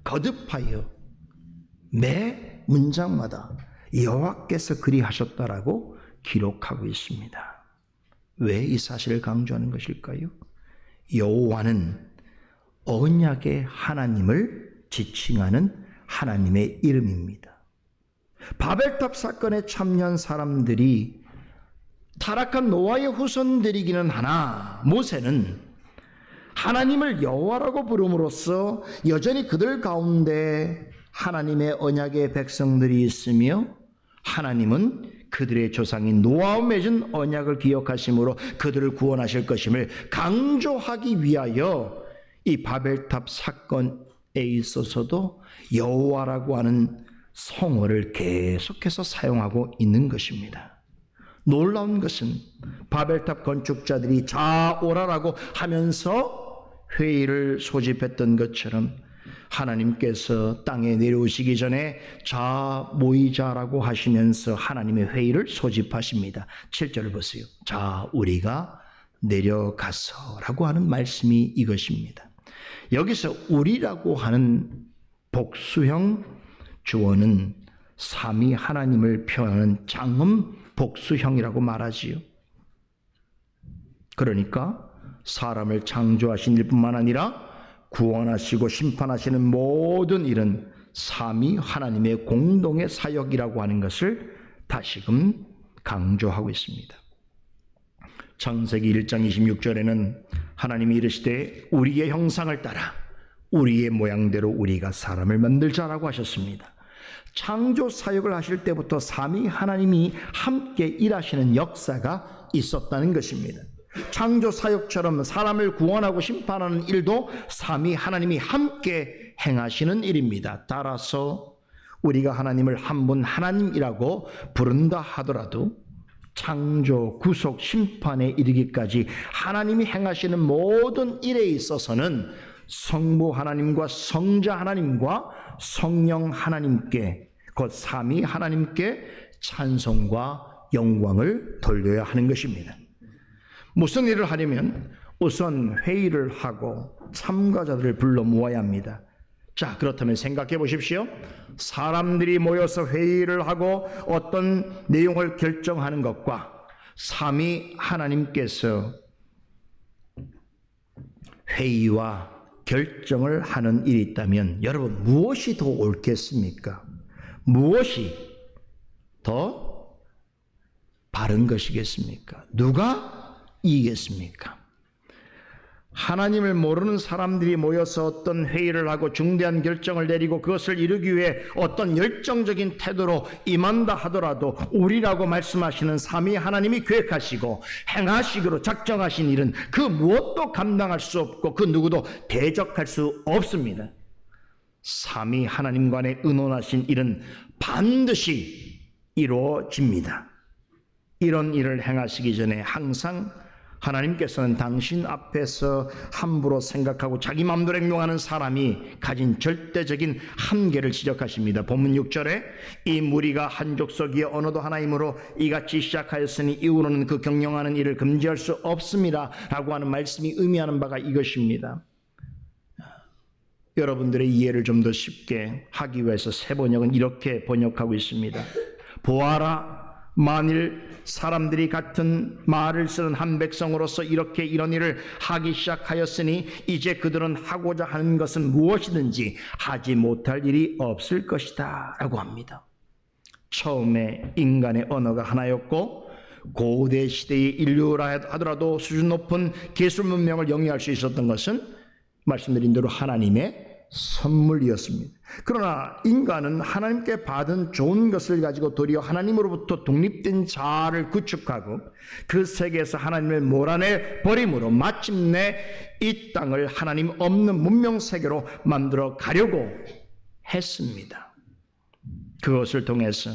A: 거듭하여 매 문장마다 여호와께서 그리하셨다라고 기록하고 있습니다. 왜 이 사실을 강조하는 것일까요? 여호와는 언약의 하나님을 지칭하는 하나님의 이름입니다. 바벨탑 사건에 참여한 사람들이 타락한 노아의 후손들이기는 하나 모세는 하나님을 여호와라고 부름으로써 여전히 그들 가운데 하나님의 언약의 백성들이 있으며 하나님은 그들의 조상인 노아와 맺은 언약을 기억하심으로 그들을 구원하실 것임을 강조하기 위하여 이 바벨탑 사건에 있어서도 여호와라고 하는 성어를 계속해서 사용하고 있는 것입니다. 놀라운 것은 바벨탑 건축자들이 자오라라고 하면서 회의를 소집했던 것처럼 하나님께서 땅에 내려오시기 전에 자 모이자라고 하시면서 하나님의 회의를 소집하십니다. 7절을 보세요. 자 우리가 내려가서라고 하는 말씀이 이것입니다. 여기서 우리라고 하는 복수형 주어는 삼위 하나님을 표현하는 장음 복수형이라고 말하지요. 그러니까 사람을 창조하신 일뿐만 아니라 구원하시고 심판하시는 모든 일은 삼위 하나님의 공동의 사역이라고 하는 것을 다시금 강조하고 있습니다. 창세기 1장 26절에는 하나님이 이르시되 우리의 형상을 따라 우리의 모양대로 우리가 사람을 만들자라고 하셨습니다. 창조 사역을 하실 때부터 삼위 하나님이 함께 일하시는 역사가 있었다는 것입니다. 창조 사역처럼 사람을 구원하고 심판하는 일도 삼위 하나님이 함께 행하시는 일입니다. 따라서 우리가 하나님을 한 분 하나님이라고 부른다 하더라도 창조, 구속, 심판에 이르기까지 하나님이 행하시는 모든 일에 있어서는 성부 하나님과 성자 하나님과 성령 하나님께 곧 삼위 하나님께 찬송과 영광을 돌려야 하는 것입니다. 무슨 일을 하려면 우선 회의를 하고 참가자들을 불러 모아야 합니다. 자, 그렇다면 생각해 보십시오. 사람들이 모여서 회의를 하고 어떤 내용을 결정하는 것과 삼위 하나님께서 회의와 결정을 하는 일이 있다면 여러분 무엇이 더 옳겠습니까? 무엇이 더 바른 것이겠습니까? 누가 이기겠습니까? 하나님을 모르는 사람들이 모여서 어떤 회의를 하고 중대한 결정을 내리고 그것을 이루기 위해 어떤 열정적인 태도로 임한다 하더라도 우리라고 말씀하시는 삼위 하나님이 계획하시고 행하시기로 작정하신 일은 그 무엇도 감당할 수 없고 그 누구도 대적할 수 없습니다. 삼위 하나님 간에 의논하신 일은 반드시 이루어집니다. 이런 일을 행하시기 전에 항상 하나님께서는 당신 앞에서 함부로 생각하고 자기 마음대로 행동하는 사람이 가진 절대적인 한계를 지적하십니다. 본문 6절에 이 무리가 한 족속이여 언어도 하나이므로 이같이 시작하였으니 이후로는 그 경영하는 일을 금지할 수 없습니다 라고 하는 말씀이 의미하는 바가 이것입니다. 여러분들의 이해를 좀 더 쉽게 하기 위해서 새 번역은 이렇게 번역하고 있습니다. 보아라, 만일 사람들이 같은 말을 쓰는 한 백성으로서 이렇게 이런 일을 하기 시작하였으니 이제 그들은 하고자 하는 것은 무엇이든지 하지 못할 일이 없을 것이다 라고 합니다. 처음에 인간의 언어가 하나였고 고대 시대의 인류라 하더라도 수준 높은 기술 문명을 영위할 수 있었던 것은 말씀드린 대로 하나님의 선물이었습니다. 그러나 인간은 하나님께 받은 좋은 것을 가지고 도리어 하나님으로부터 독립된 자아를 구축하고 그 세계에서 하나님을 몰아내 버림으로 마침내 이 땅을 하나님 없는 문명 세계로 만들어 가려고 했습니다. 그것을 통해서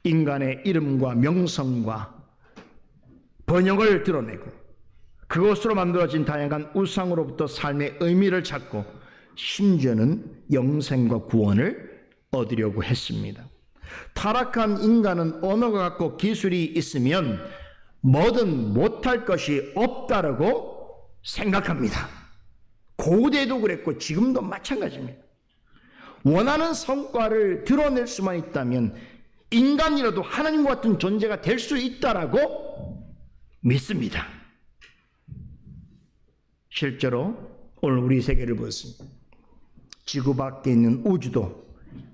A: 인간의 이름과 명성과 번영을 드러내고 그것으로 만들어진 다양한 우상으로부터 삶의 의미를 찾고 심지어는 영생과 구원을 얻으려고 했습니다. 타락한 인간은 언어가 같고 기술이 있으면 뭐든 못할 것이 없다라고 생각합니다. 고대도 그랬고 지금도 마찬가지입니다. 원하는 성과를 드러낼 수만 있다면 인간이라도 하나님과 같은 존재가 될 수 있다라고 믿습니다. 실제로 오늘 우리 세계를 보았습니다. 지구 밖에 있는 우주도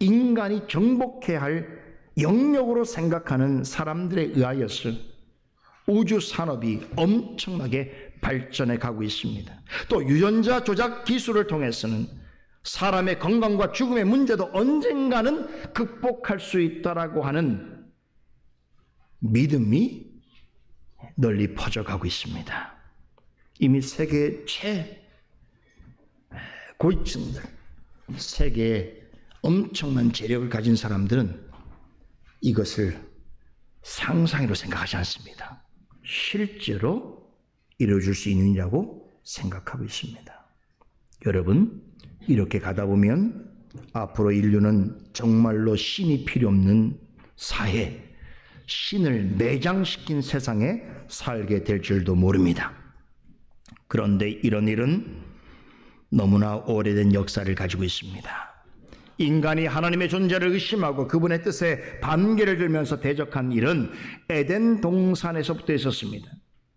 A: 인간이 정복해야 할 영역으로 생각하는 사람들에 의하여서 우주 산업이 엄청나게 발전해 가고 있습니다. 또 유전자 조작 기술을 통해서는 사람의 건강과 죽음의 문제도 언젠가는 극복할 수 있다라고 하는 믿음이 널리 퍼져가고 있습니다. 이미 세계 최고위층들, 세계에 엄청난 재력을 가진 사람들은 이것을 상상으로 생각하지 않습니다. 실제로 이루어질 수 있는 일이라고 생각하고 있습니다. 여러분, 이렇게 가다 보면 앞으로 인류는 정말로 신이 필요 없는 사회, 신을 매장시킨 세상에 살게 될 줄도 모릅니다. 그런데 이런 일은 너무나 오래된 역사를 가지고 있습니다. 인간이 하나님의 존재를 의심하고 그분의 뜻에 반개를 들면서 대적한 일은 에덴 동산에서부터 있었습니다.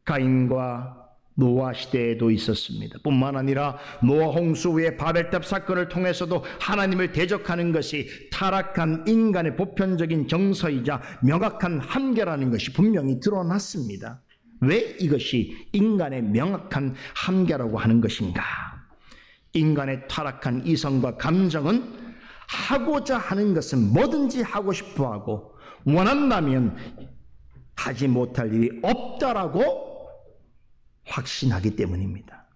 A: 가인과 노아 시대에도 있었습니다. 뿐만 아니라 노아 홍수 후의 바벨탑 사건을 통해서도 하나님을 대적하는 것이 타락한 인간의 보편적인 정서이자 명확한 한계라는 것이 분명히 드러났습니다. 왜 이것이 인간의 명확한 한계라고 하는 것인가? 인간의 타락한 이성과 감정은 하고자 하는 것은 뭐든지 하고 싶어하고 원한다면 하지 못할 일이 없다라고 확신하기 때문입니다.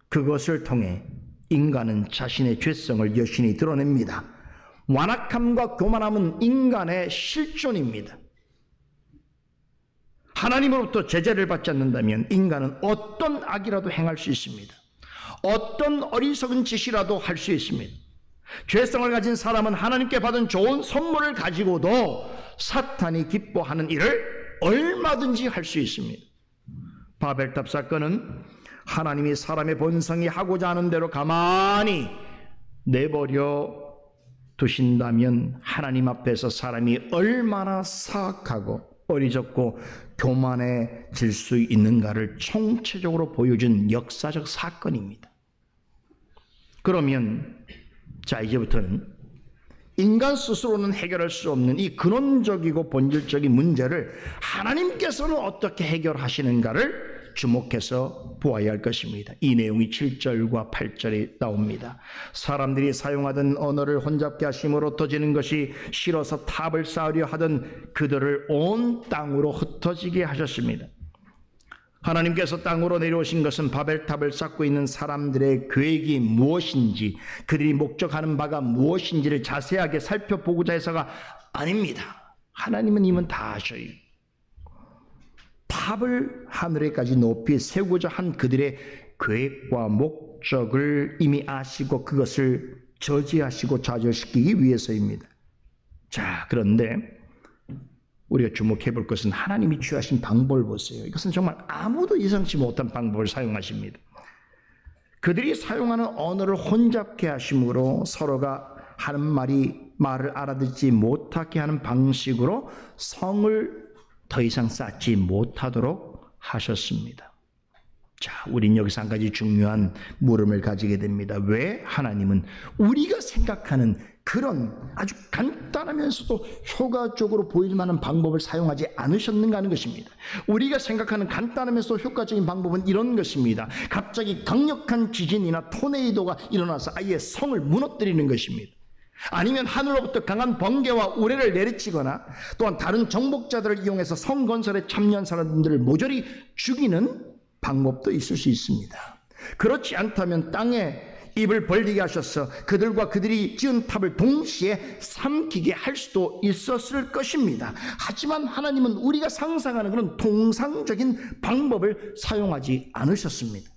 A: 그것을 통해 인간은 자신의 죄성을 여신히 드러냅니다. 완악함과 교만함은 인간의 실존입니다. 하나님으로부터 제재를 받지 않는다면 인간은 어떤 악이라도 행할 수 있습니다. 어떤 어리석은 짓이라도 할 수 있습니다. 죄성을 가진 사람은 하나님께 받은 좋은 선물을 가지고도 사탄이 기뻐하는 일을 얼마든지 할 수 있습니다. 바벨탑 사건은 하나님이 사람의 본성이 하고자 하는 대로 가만히 내버려 두신다면 하나님 앞에서 사람이 얼마나 사악하고 어리석고 교만해질 수 있는가를 총체적으로 보여준 역사적 사건입니다. 그러면 자, 이제부터는 인간 스스로는 해결할 수 없는 이 근원적이고 본질적인 문제를 하나님께서는 어떻게 해결하시는가를 주목해서 보아야 할 것입니다. 이 내용이 7절과 8절에 나옵니다. 사람들이 사용하던 언어를 혼잡게 하심으로 흩어지는 것이 싫어서 탑을 쌓으려 하던 그들을 온 땅으로 흩어지게 하셨습니다. 하나님께서 땅으로 내려오신 것은 바벨탑을 쌓고 있는 사람들의 계획이 무엇인지, 그들이 목적하는 바가 무엇인지를 자세하게 살펴보고자 해서가 아닙니다. 하나님은 이미 다 아셔요. 탑을 하늘에까지 높이 세우고자 한 그들의 계획과 목적을 이미 아시고 그것을 저지하시고 좌절시키기 위해서입니다. 자, 그런데 우리가 주목해 볼 것은 하나님이 취하신 방법을 보세요. 이것은 정말 아무도 예상치 못한 방법을 사용하십니다. 그들이 사용하는 언어를 혼잡케 하심으로 서로가 하는 말이 말을 알아듣지 못하게 하는 방식으로 성을 더 이상 쌓지 못하도록 하셨습니다. 자, 우린 여기서 한 가지 중요한 물음을 가지게 됩니다. 왜 하나님은 우리가 생각하는 그런 아주 간단하면서도 효과적으로 보일 만한 방법을 사용하지 않으셨는가 하는 것입니다. 우리가 생각하는 간단하면서도 효과적인 방법은 이런 것입니다. 갑자기 강력한 지진이나 토네이도가 일어나서 아예 성을 무너뜨리는 것입니다. 아니면 하늘로부터 강한 번개와 우레를 내리치거나 또한 다른 정복자들을 이용해서 성 건설에 참여한 사람들을 모조리 죽이는 방법도 있을 수 있습니다. 그렇지 않다면 땅에 입을 벌리게 하셔서 그들과 그들이 지은 탑을 동시에 삼키게 할 수도 있었을 것입니다. 하지만 하나님은 우리가 상상하는 그런 통상적인 방법을 사용하지 않으셨습니다.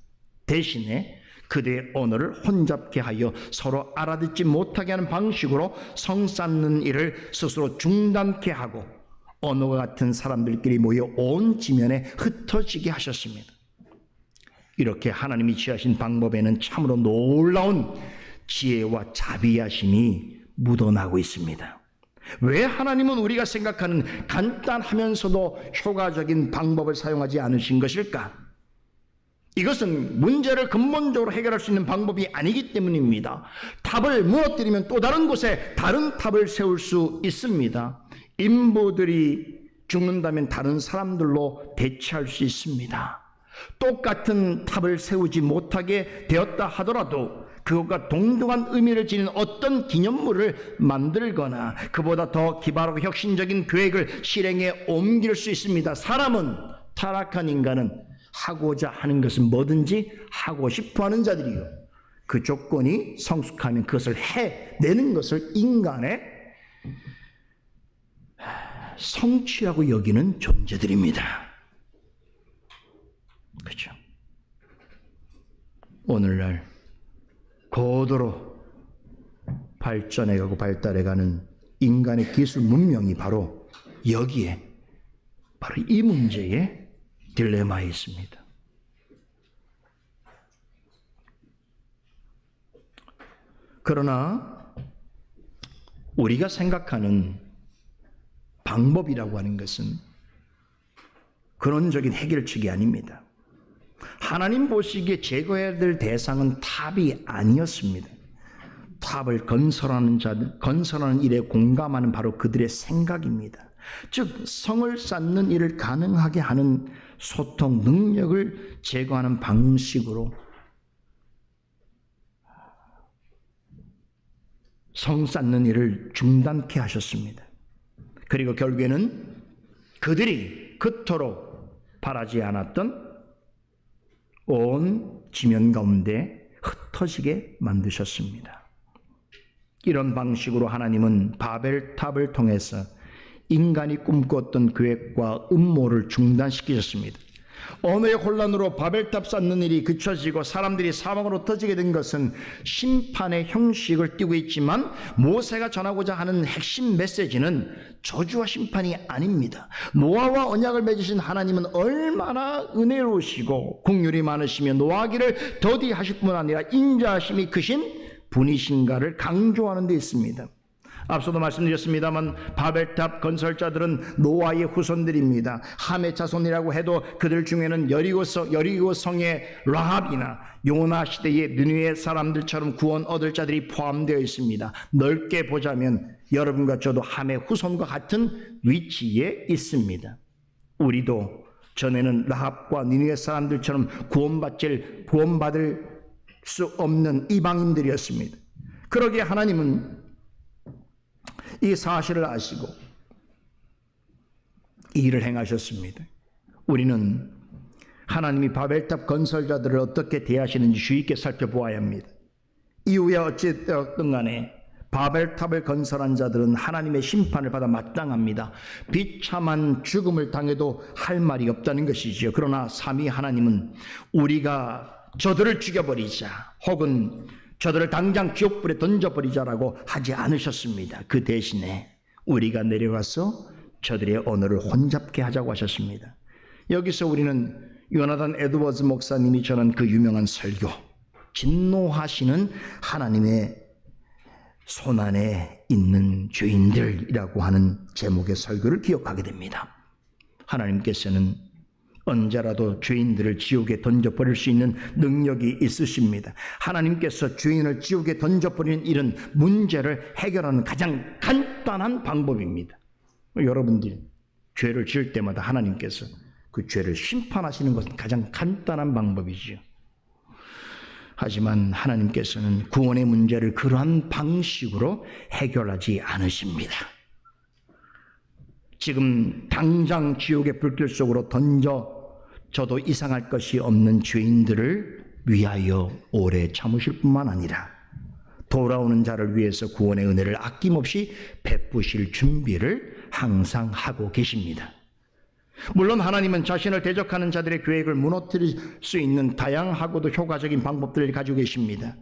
A: 대신에 그들의 언어를 혼잡케 하여 서로 알아듣지 못하게 하는 방식으로 성 쌓는 일을 스스로 중단케 하고 언어가 같은 사람들끼리 모여 온 지면에 흩어지게 하셨습니다. 이렇게 하나님이 취하신 방법에는 참으로 놀라운 지혜와 자비하심이 묻어나고 있습니다. 왜 하나님은 우리가 생각하는 간단하면서도 효과적인 방법을 사용하지 않으신 것일까? 이것은 문제를 근본적으로 해결할 수 있는 방법이 아니기 때문입니다. 탑을 무너뜨리면 또 다른 곳에 다른 탑을 세울 수 있습니다. 인부들이 죽는다면 다른 사람들로 대체할 수 있습니다. 똑같은 탑을 세우지 못하게 되었다 하더라도 그것과 동등한 의미를 지닌 어떤 기념물을 만들거나 그보다 더 기발하고 혁신적인 계획을 실행에 옮길 수 있습니다. 사람은, 타락한 인간은 하고자 하는 것은 뭐든지 하고 싶어하는 자들이요, 그 조건이 성숙하면 그것을 해내는 것을 인간의 성취라고 여기는 존재들입니다. 그렇죠? 오늘날 고도로 발전해가고 발달해가는 인간의 기술 문명이 바로 여기에, 바로 이 문제에 딜레마에 있습니다. 그러나 우리가 생각하는 방법이라고 하는 것은 근원적인 해결책이 아닙니다. 하나님 보시기에 제거해야 될 대상은 탑이 아니었습니다. 탑을 건설하는 일에 공감하는 바로 그들의 생각입니다. 즉 성을 쌓는 일을 가능하게 하는 소통 능력을 제거하는 방식으로 성 쌓는 일을 중단케 하셨습니다. 그리고 결국에는 그들이 그토록 바라지 않았던 온 지면 가운데 흩어지게 만드셨습니다. 이런 방식으로 하나님은 바벨탑을 통해서 인간이 꿈꿨던 계획과 음모를 중단시키셨습니다. 언어의 혼란으로 바벨탑 쌓는 일이 그쳐지고 사람들이 사망으로 터지게 된 것은 심판의 형식을 띠고 있지만 모세가 전하고자 하는 핵심 메시지는 저주와 심판이 아닙니다. 노아와 언약을 맺으신 하나님은 얼마나 은혜로우시고 긍휼이 많으시며 노하기를 더디하실 뿐 아니라 인자하심이 크신 분이신가를 강조하는 데 있습니다. 앞서도 말씀드렸습니다만 바벨탑 건설자들은 노아의 후손들입니다. 함의 자손이라고 해도 그들 중에는 여리고 성의 라합이나 요나 시대의 느느웨 사람들처럼 구원 얻을 자들이 포함되어 있습니다. 넓게 보자면 여러분과 저도 함의 후손과 같은 위치에 있습니다. 우리도 전에는 라합과 느느웨 사람들처럼 구원받을 수 없는 이방인들이었습니다. 그러기에 하나님은 이 사실을 아시고 이 일을 행하셨습니다. 우리는 하나님이 바벨탑 건설자들을 어떻게 대하시는지 주의 있게 살펴보아야 합니다. 이후에 어찌되었든 간에 바벨탑을 건설한 자들은 하나님의 심판을 받아 마땅합니다. 비참한 죽음을 당해도 할 말이 없다는 것이죠. 그러나 삼위 하나님은 우리가 저들을 죽여버리자 혹은 저들을 당장 지옥불에 던져버리자라고 하지 않으셨습니다. 그 대신에 우리가 내려가서 저들의 언어를 혼잡게 하자고 하셨습니다. 여기서 우리는 요나단 에드워즈 목사님이 전한 그 유명한 설교, 진노하시는 하나님의 손안에 있는 죄인들이라고 하는 제목의 설교를 기억하게 됩니다. 하나님께서는 언제라도 죄인들을 지옥에 던져버릴 수 있는 능력이 있으십니다. 하나님께서 죄인을 지옥에 던져버리는 이런 문제를 해결하는 가장 간단한 방법입니다. 여러분들이 죄를 지을 때마다 하나님께서 그 죄를 심판하시는 것은 가장 간단한 방법이지요. 하지만 하나님께서는 구원의 문제를 그러한 방식으로 해결하지 않으십니다. 지금 당장 지옥의 불길 속으로 던져져도 이상할 것이 없는 죄인들을 위하여 오래 참으실 뿐만 아니라 돌아오는 자를 위해서 구원의 은혜를 아낌없이 베푸실 준비를 항상 하고 계십니다. 물론 하나님은 자신을 대적하는 자들의 계획을 무너뜨릴 수 있는 다양하고도 효과적인 방법들을 가지고 계십니다.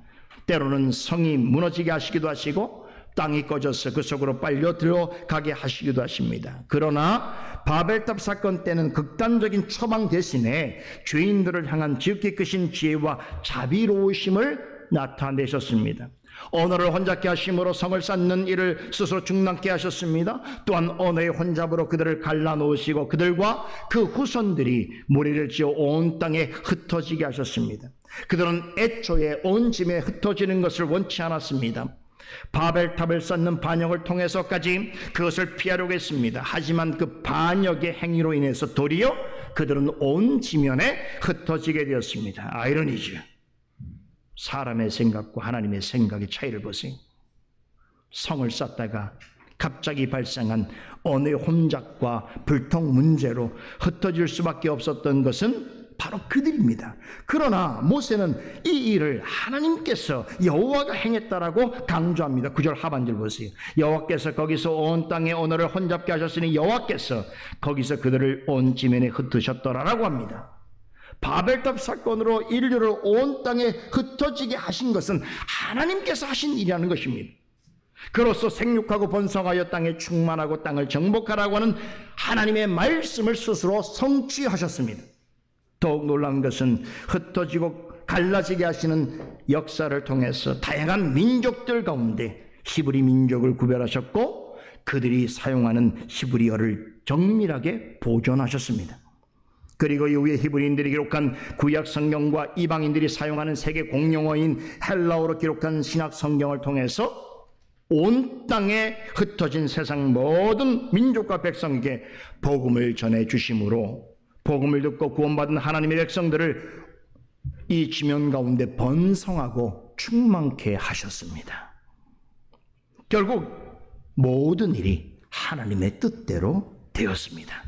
A: 때로는 성이 무너지게 하시기도 하시고 땅이 꺼져서 그 속으로 빨려 들어가게 하시기도 하십니다. 그러나 바벨탑 사건 때는 극단적인 처방 대신에 죄인들을 향한 지극히 크신 지혜와 자비로우심을 나타내셨습니다. 언어를 혼잡게 하심으로 성을 쌓는 일을 스스로 중단케 하셨습니다. 또한 언어의 혼잡으로 그들을 갈라놓으시고 그들과 그 후손들이 무리를 지어 온 땅에 흩어지게 하셨습니다. 그들은 애초에 온 짐에 흩어지는 것을 원치 않았습니다. 바벨탑을 쌓는 반역을 통해서까지 그것을 피하려고 했습니다. 하지만 그 반역의 행위로 인해서 도리어 그들은 온 지면에 흩어지게 되었습니다. 아이러니죠. 사람의 생각과 하나님의 생각의 차이를 보세요. 성을 쌓다가 갑자기 발생한 언어의 혼잡과 불통 문제로 흩어질 수밖에 없었던 것은 바로 그들입니다. 그러나 모세는 이 일을 하나님께서 여호와가 행했다라고 강조합니다. 9절 하반절 보세요. 여호와께서 거기서 온 땅의 언어를 혼잡게 하셨으니 여호와께서 거기서 그들을 온 지면에 흩으셨더라라고 합니다. 바벨탑 사건으로 인류를 온 땅에 흩어지게 하신 것은 하나님께서 하신 일이라는 것입니다. 그로써 생육하고 번성하여 땅에 충만하고 땅을 정복하라고 하는 하나님의 말씀을 스스로 성취하셨습니다. 더욱 놀라운 것은 흩어지고 갈라지게 하시는 역사를 통해서 다양한 민족들 가운데 히브리 민족을 구별하셨고 그들이 사용하는 히브리어를 정밀하게 보존하셨습니다. 그리고 이후에 히브리인들이 기록한 구약 성경과 이방인들이 사용하는 세계 공용어인 헬라어로 기록한 신약 성경을 통해서 온 땅에 흩어진 세상 모든 민족과 백성에게 복음을 전해 주심으로 복음을 듣고 구원받은 하나님의 백성들을 이 지면 가운데 번성하고 충만케 하셨습니다. 결국 모든 일이 하나님의 뜻대로 되었습니다.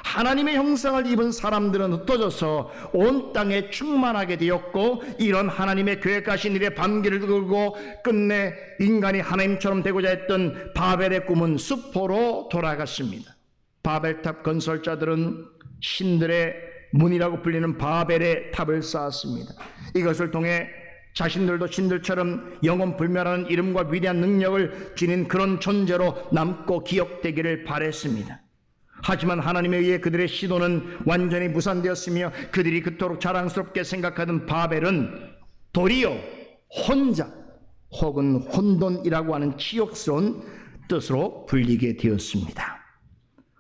A: 하나님의 형상을 입은 사람들은 흩어져서 온 땅에 충만하게 되었고 이런 하나님의 계획하신 일에 반기를 들고 끝내 인간이 하나님처럼 되고자 했던 바벨의 꿈은 수포로 돌아갔습니다. 바벨탑 건설자들은 신들의 문이라고 불리는 바벨의 탑을 쌓았습니다. 이것을 통해 자신들도 신들처럼 영원 불멸하는 이름과 위대한 능력을 지닌 그런 존재로 남고 기억되기를 바랬습니다. 하지만 하나님에 의해 그들의 시도는 완전히 무산되었으며 그들이 그토록 자랑스럽게 생각하던 바벨은 도리어 혼잡 혹은 혼돈이라고 하는 치욕스러운 뜻으로 불리게 되었습니다.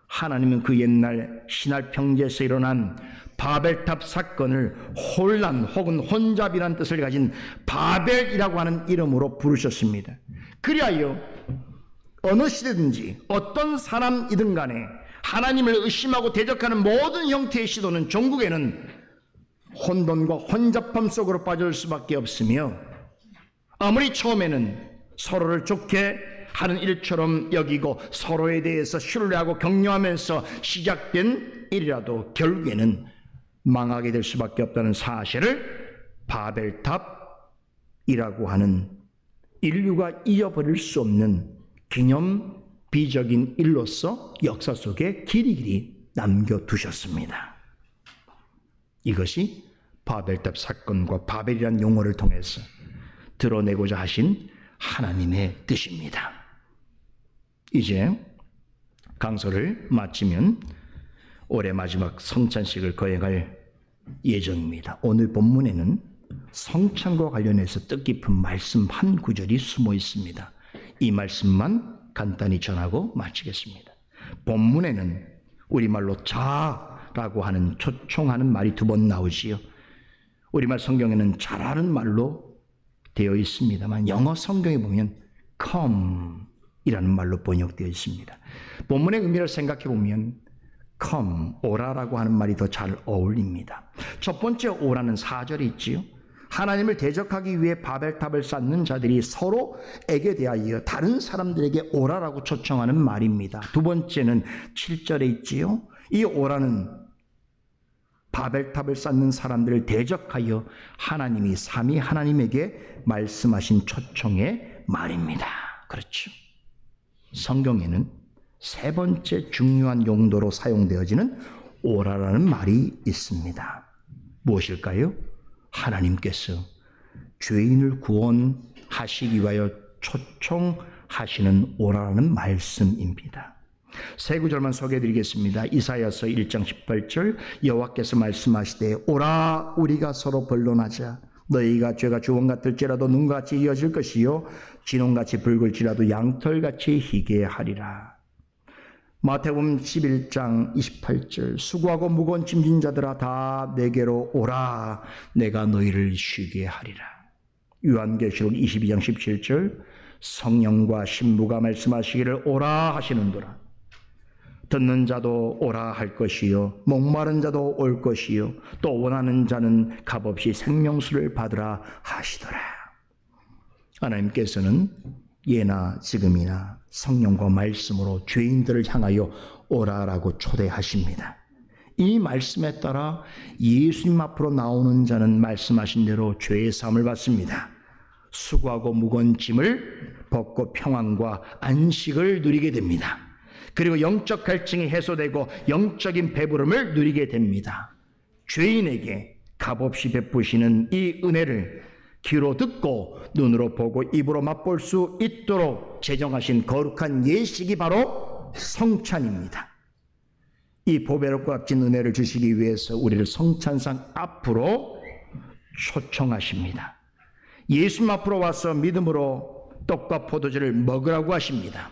A: 하나님은 그 옛날 신할 평지에서 일어난 바벨탑 사건을 혼란 혹은 혼잡이라는 뜻을 가진 바벨이라고 하는 이름으로 부르셨습니다. 그리하여 어느 시대든지 어떤 사람이든 간에 하나님을 의심하고 대적하는 모든 형태의 시도는 전국에는 혼돈과 혼잡함 속으로 빠질 수밖에 없으며 아무리 처음에는 서로를 좋게 하는 일처럼 여기고 서로에 대해서 신뢰하고 격려하면서 시작된 일이라도 결국에는 망하게 될 수밖에 없다는 사실을 바벨탑이라고 하는 인류가 잊어버릴 수 없는 기념비적인 일로서 역사 속에 길이길이 남겨두셨습니다. 이것이 바벨탑 사건과 바벨이라는 용어를 통해서 드러내고자 하신 하나님의 뜻입니다. 이제 강설을 마치면 올해 마지막 성찬식을 거행할 예정입니다. 오늘 본문에는 성찬과 관련해서 뜻깊은 말씀 한 구절이 숨어 있습니다. 이 말씀만 간단히 전하고 마치겠습니다. 본문에는 우리말로 자라고 하는 초청하는 말이 2번 나오지요. 우리말 성경에는 자라는 말로 되어 있습니다만 영어 성경에 보면 come 이라는 말로 번역되어 있습니다. 본문의 의미를 생각해 보면 come, 오라라고 하는 말이 더 잘 어울립니다. 첫 번째 오라는 4절에 있지요. 하나님을 대적하기 위해 바벨탑을 쌓는 자들이 서로에게 대하여 다른 사람들에게 오라라고 초청하는 말입니다. 두 번째는 7절에 있지요. 이 오라는 바벨탑을 쌓는 사람들을 대적하여 하나님이 삼위 하나님에게 말씀하신 초청의 말입니다. 그렇죠. 성경에는 세 번째 중요한 용도로 사용되어지는 오라라는 말이 있습니다. 무엇일까요? 하나님께서 죄인을 구원하시기 위하여 초청하시는 오라라는 말씀입니다. 세 구절만 소개해드리겠습니다. 이사야서 1장 18절 여호와께서 말씀하시되 오라 우리가 서로 변론하자. 너희가 죄가 주원 같을지라도 눈같이 이어질 것이요 진홍같이 붉을지라도 양털같이 희게 하리라. 마태복음 11장 28절 수고하고 무거운 짐진 자들아 다 내게로 오라 내가 너희를 쉬게 하리라. 요한계시록 22장 17절 성령과 신부가 말씀하시기를 오라 하시는도라. 듣는 자도 오라 할 것이요 목마른 자도 올 것이요 또 원하는 자는 값없이 생명수를 받으라 하시더라. 하나님께서는 예나 지금이나 성령과 말씀으로 죄인들을 향하여 오라라고 초대하십니다. 이 말씀에 따라 예수님 앞으로 나오는 자는 말씀하신 대로 죄의 사함을 받습니다. 수고하고 무거운 짐을 벗고 평안과 안식을 누리게 됩니다. 그리고 영적 갈증이 해소되고 영적인 배부름을 누리게 됩니다. 죄인에게 값없이 베푸시는 이 은혜를 귀로 듣고 눈으로 보고 입으로 맛볼 수 있도록 제정하신 거룩한 예식이 바로 성찬입니다. 이 보배롭고 값진 은혜를 주시기 위해서 우리를 성찬상 앞으로 초청하십니다. 예수님 앞으로 와서 믿음으로 떡과 포도주를 먹으라고 하십니다.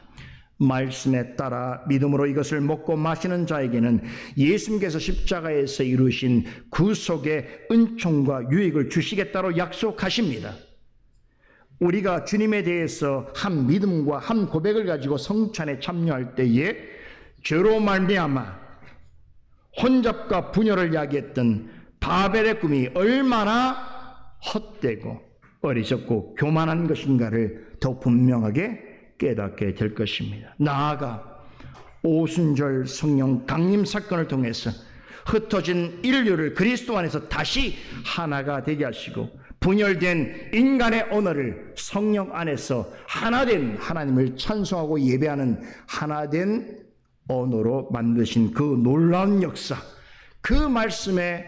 A: 말씀에 따라 믿음으로 이것을 먹고 마시는 자에게는 예수님께서 십자가에서 이루신 구속의 은총과 유익을 주시겠다고 약속하십니다. 우리가 주님에 대해서 한 믿음과 한 고백을 가지고 성찬에 참여할 때에 죄로 말미암아 혼잡과 분열을 야기했던 바벨의 꿈이 얼마나 헛되고 어리석고 교만한 것인가를 더 분명하게 깨닫게 될 것입니다. 나아가 오순절 성령 강림 사건을 통해서 흩어진 인류를 그리스도 안에서 다시 하나가 되게 하시고 분열된 인간의 언어를 성령 안에서 하나된 하나님을 찬송하고 예배하는 하나된 언어로 만드신 그 놀라운 역사, 그 말씀에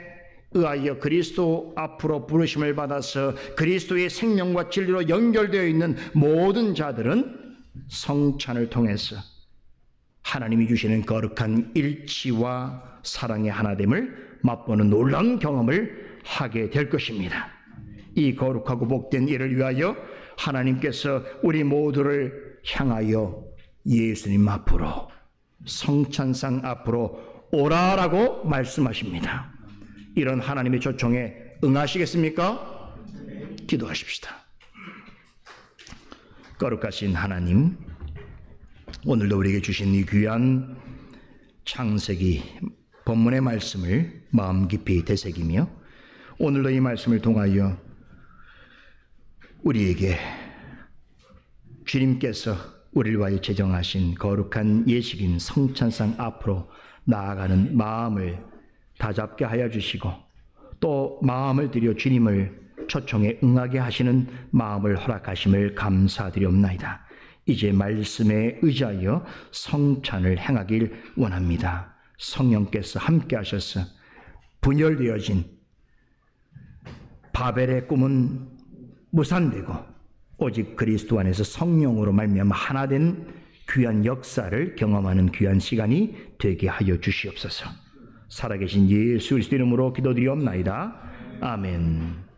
A: 의하여 그리스도 앞으로 부르심을 받아서 그리스도의 생명과 진리로 연결되어 있는 모든 자들은 성찬을 통해서 하나님이 주시는 거룩한 일치와 사랑의 하나됨을 맛보는 놀라운 경험을 하게 될 것입니다. 이 거룩하고 복된 일을 위하여 하나님께서 우리 모두를 향하여 예수님 앞으로 성찬상 앞으로 오라라고 말씀하십니다. 이런 하나님의 초청에 응하시겠습니까? 기도하십시다. 거룩하신 하나님, 오늘도 우리에게 주신 이 귀한 창세기 본문의 말씀을 마음 깊이 되새기며 오늘도 이 말씀을 통하여 우리에게 주님께서 우리를 위하여 제정하신 거룩한 예식인 성찬상 앞으로 나아가는 마음을 다잡게 하여 주시고 또 마음을 들여 주님을 초청에 응하게 하시는 마음을 허락하심을 감사드리옵나이다. 이제 말씀에 의지하여 성찬을 행하길 원합니다. 성령께서 함께 하셔서 분열되어진 바벨의 꿈은 무산되고 오직 그리스도 안에서 성령으로 말미암아 하나된 귀한 역사를 경험하는 귀한 시간이 되게 하여 주시옵소서. 살아계신 예수 그리스도 이름으로 기도드리옵나이다. 아멘.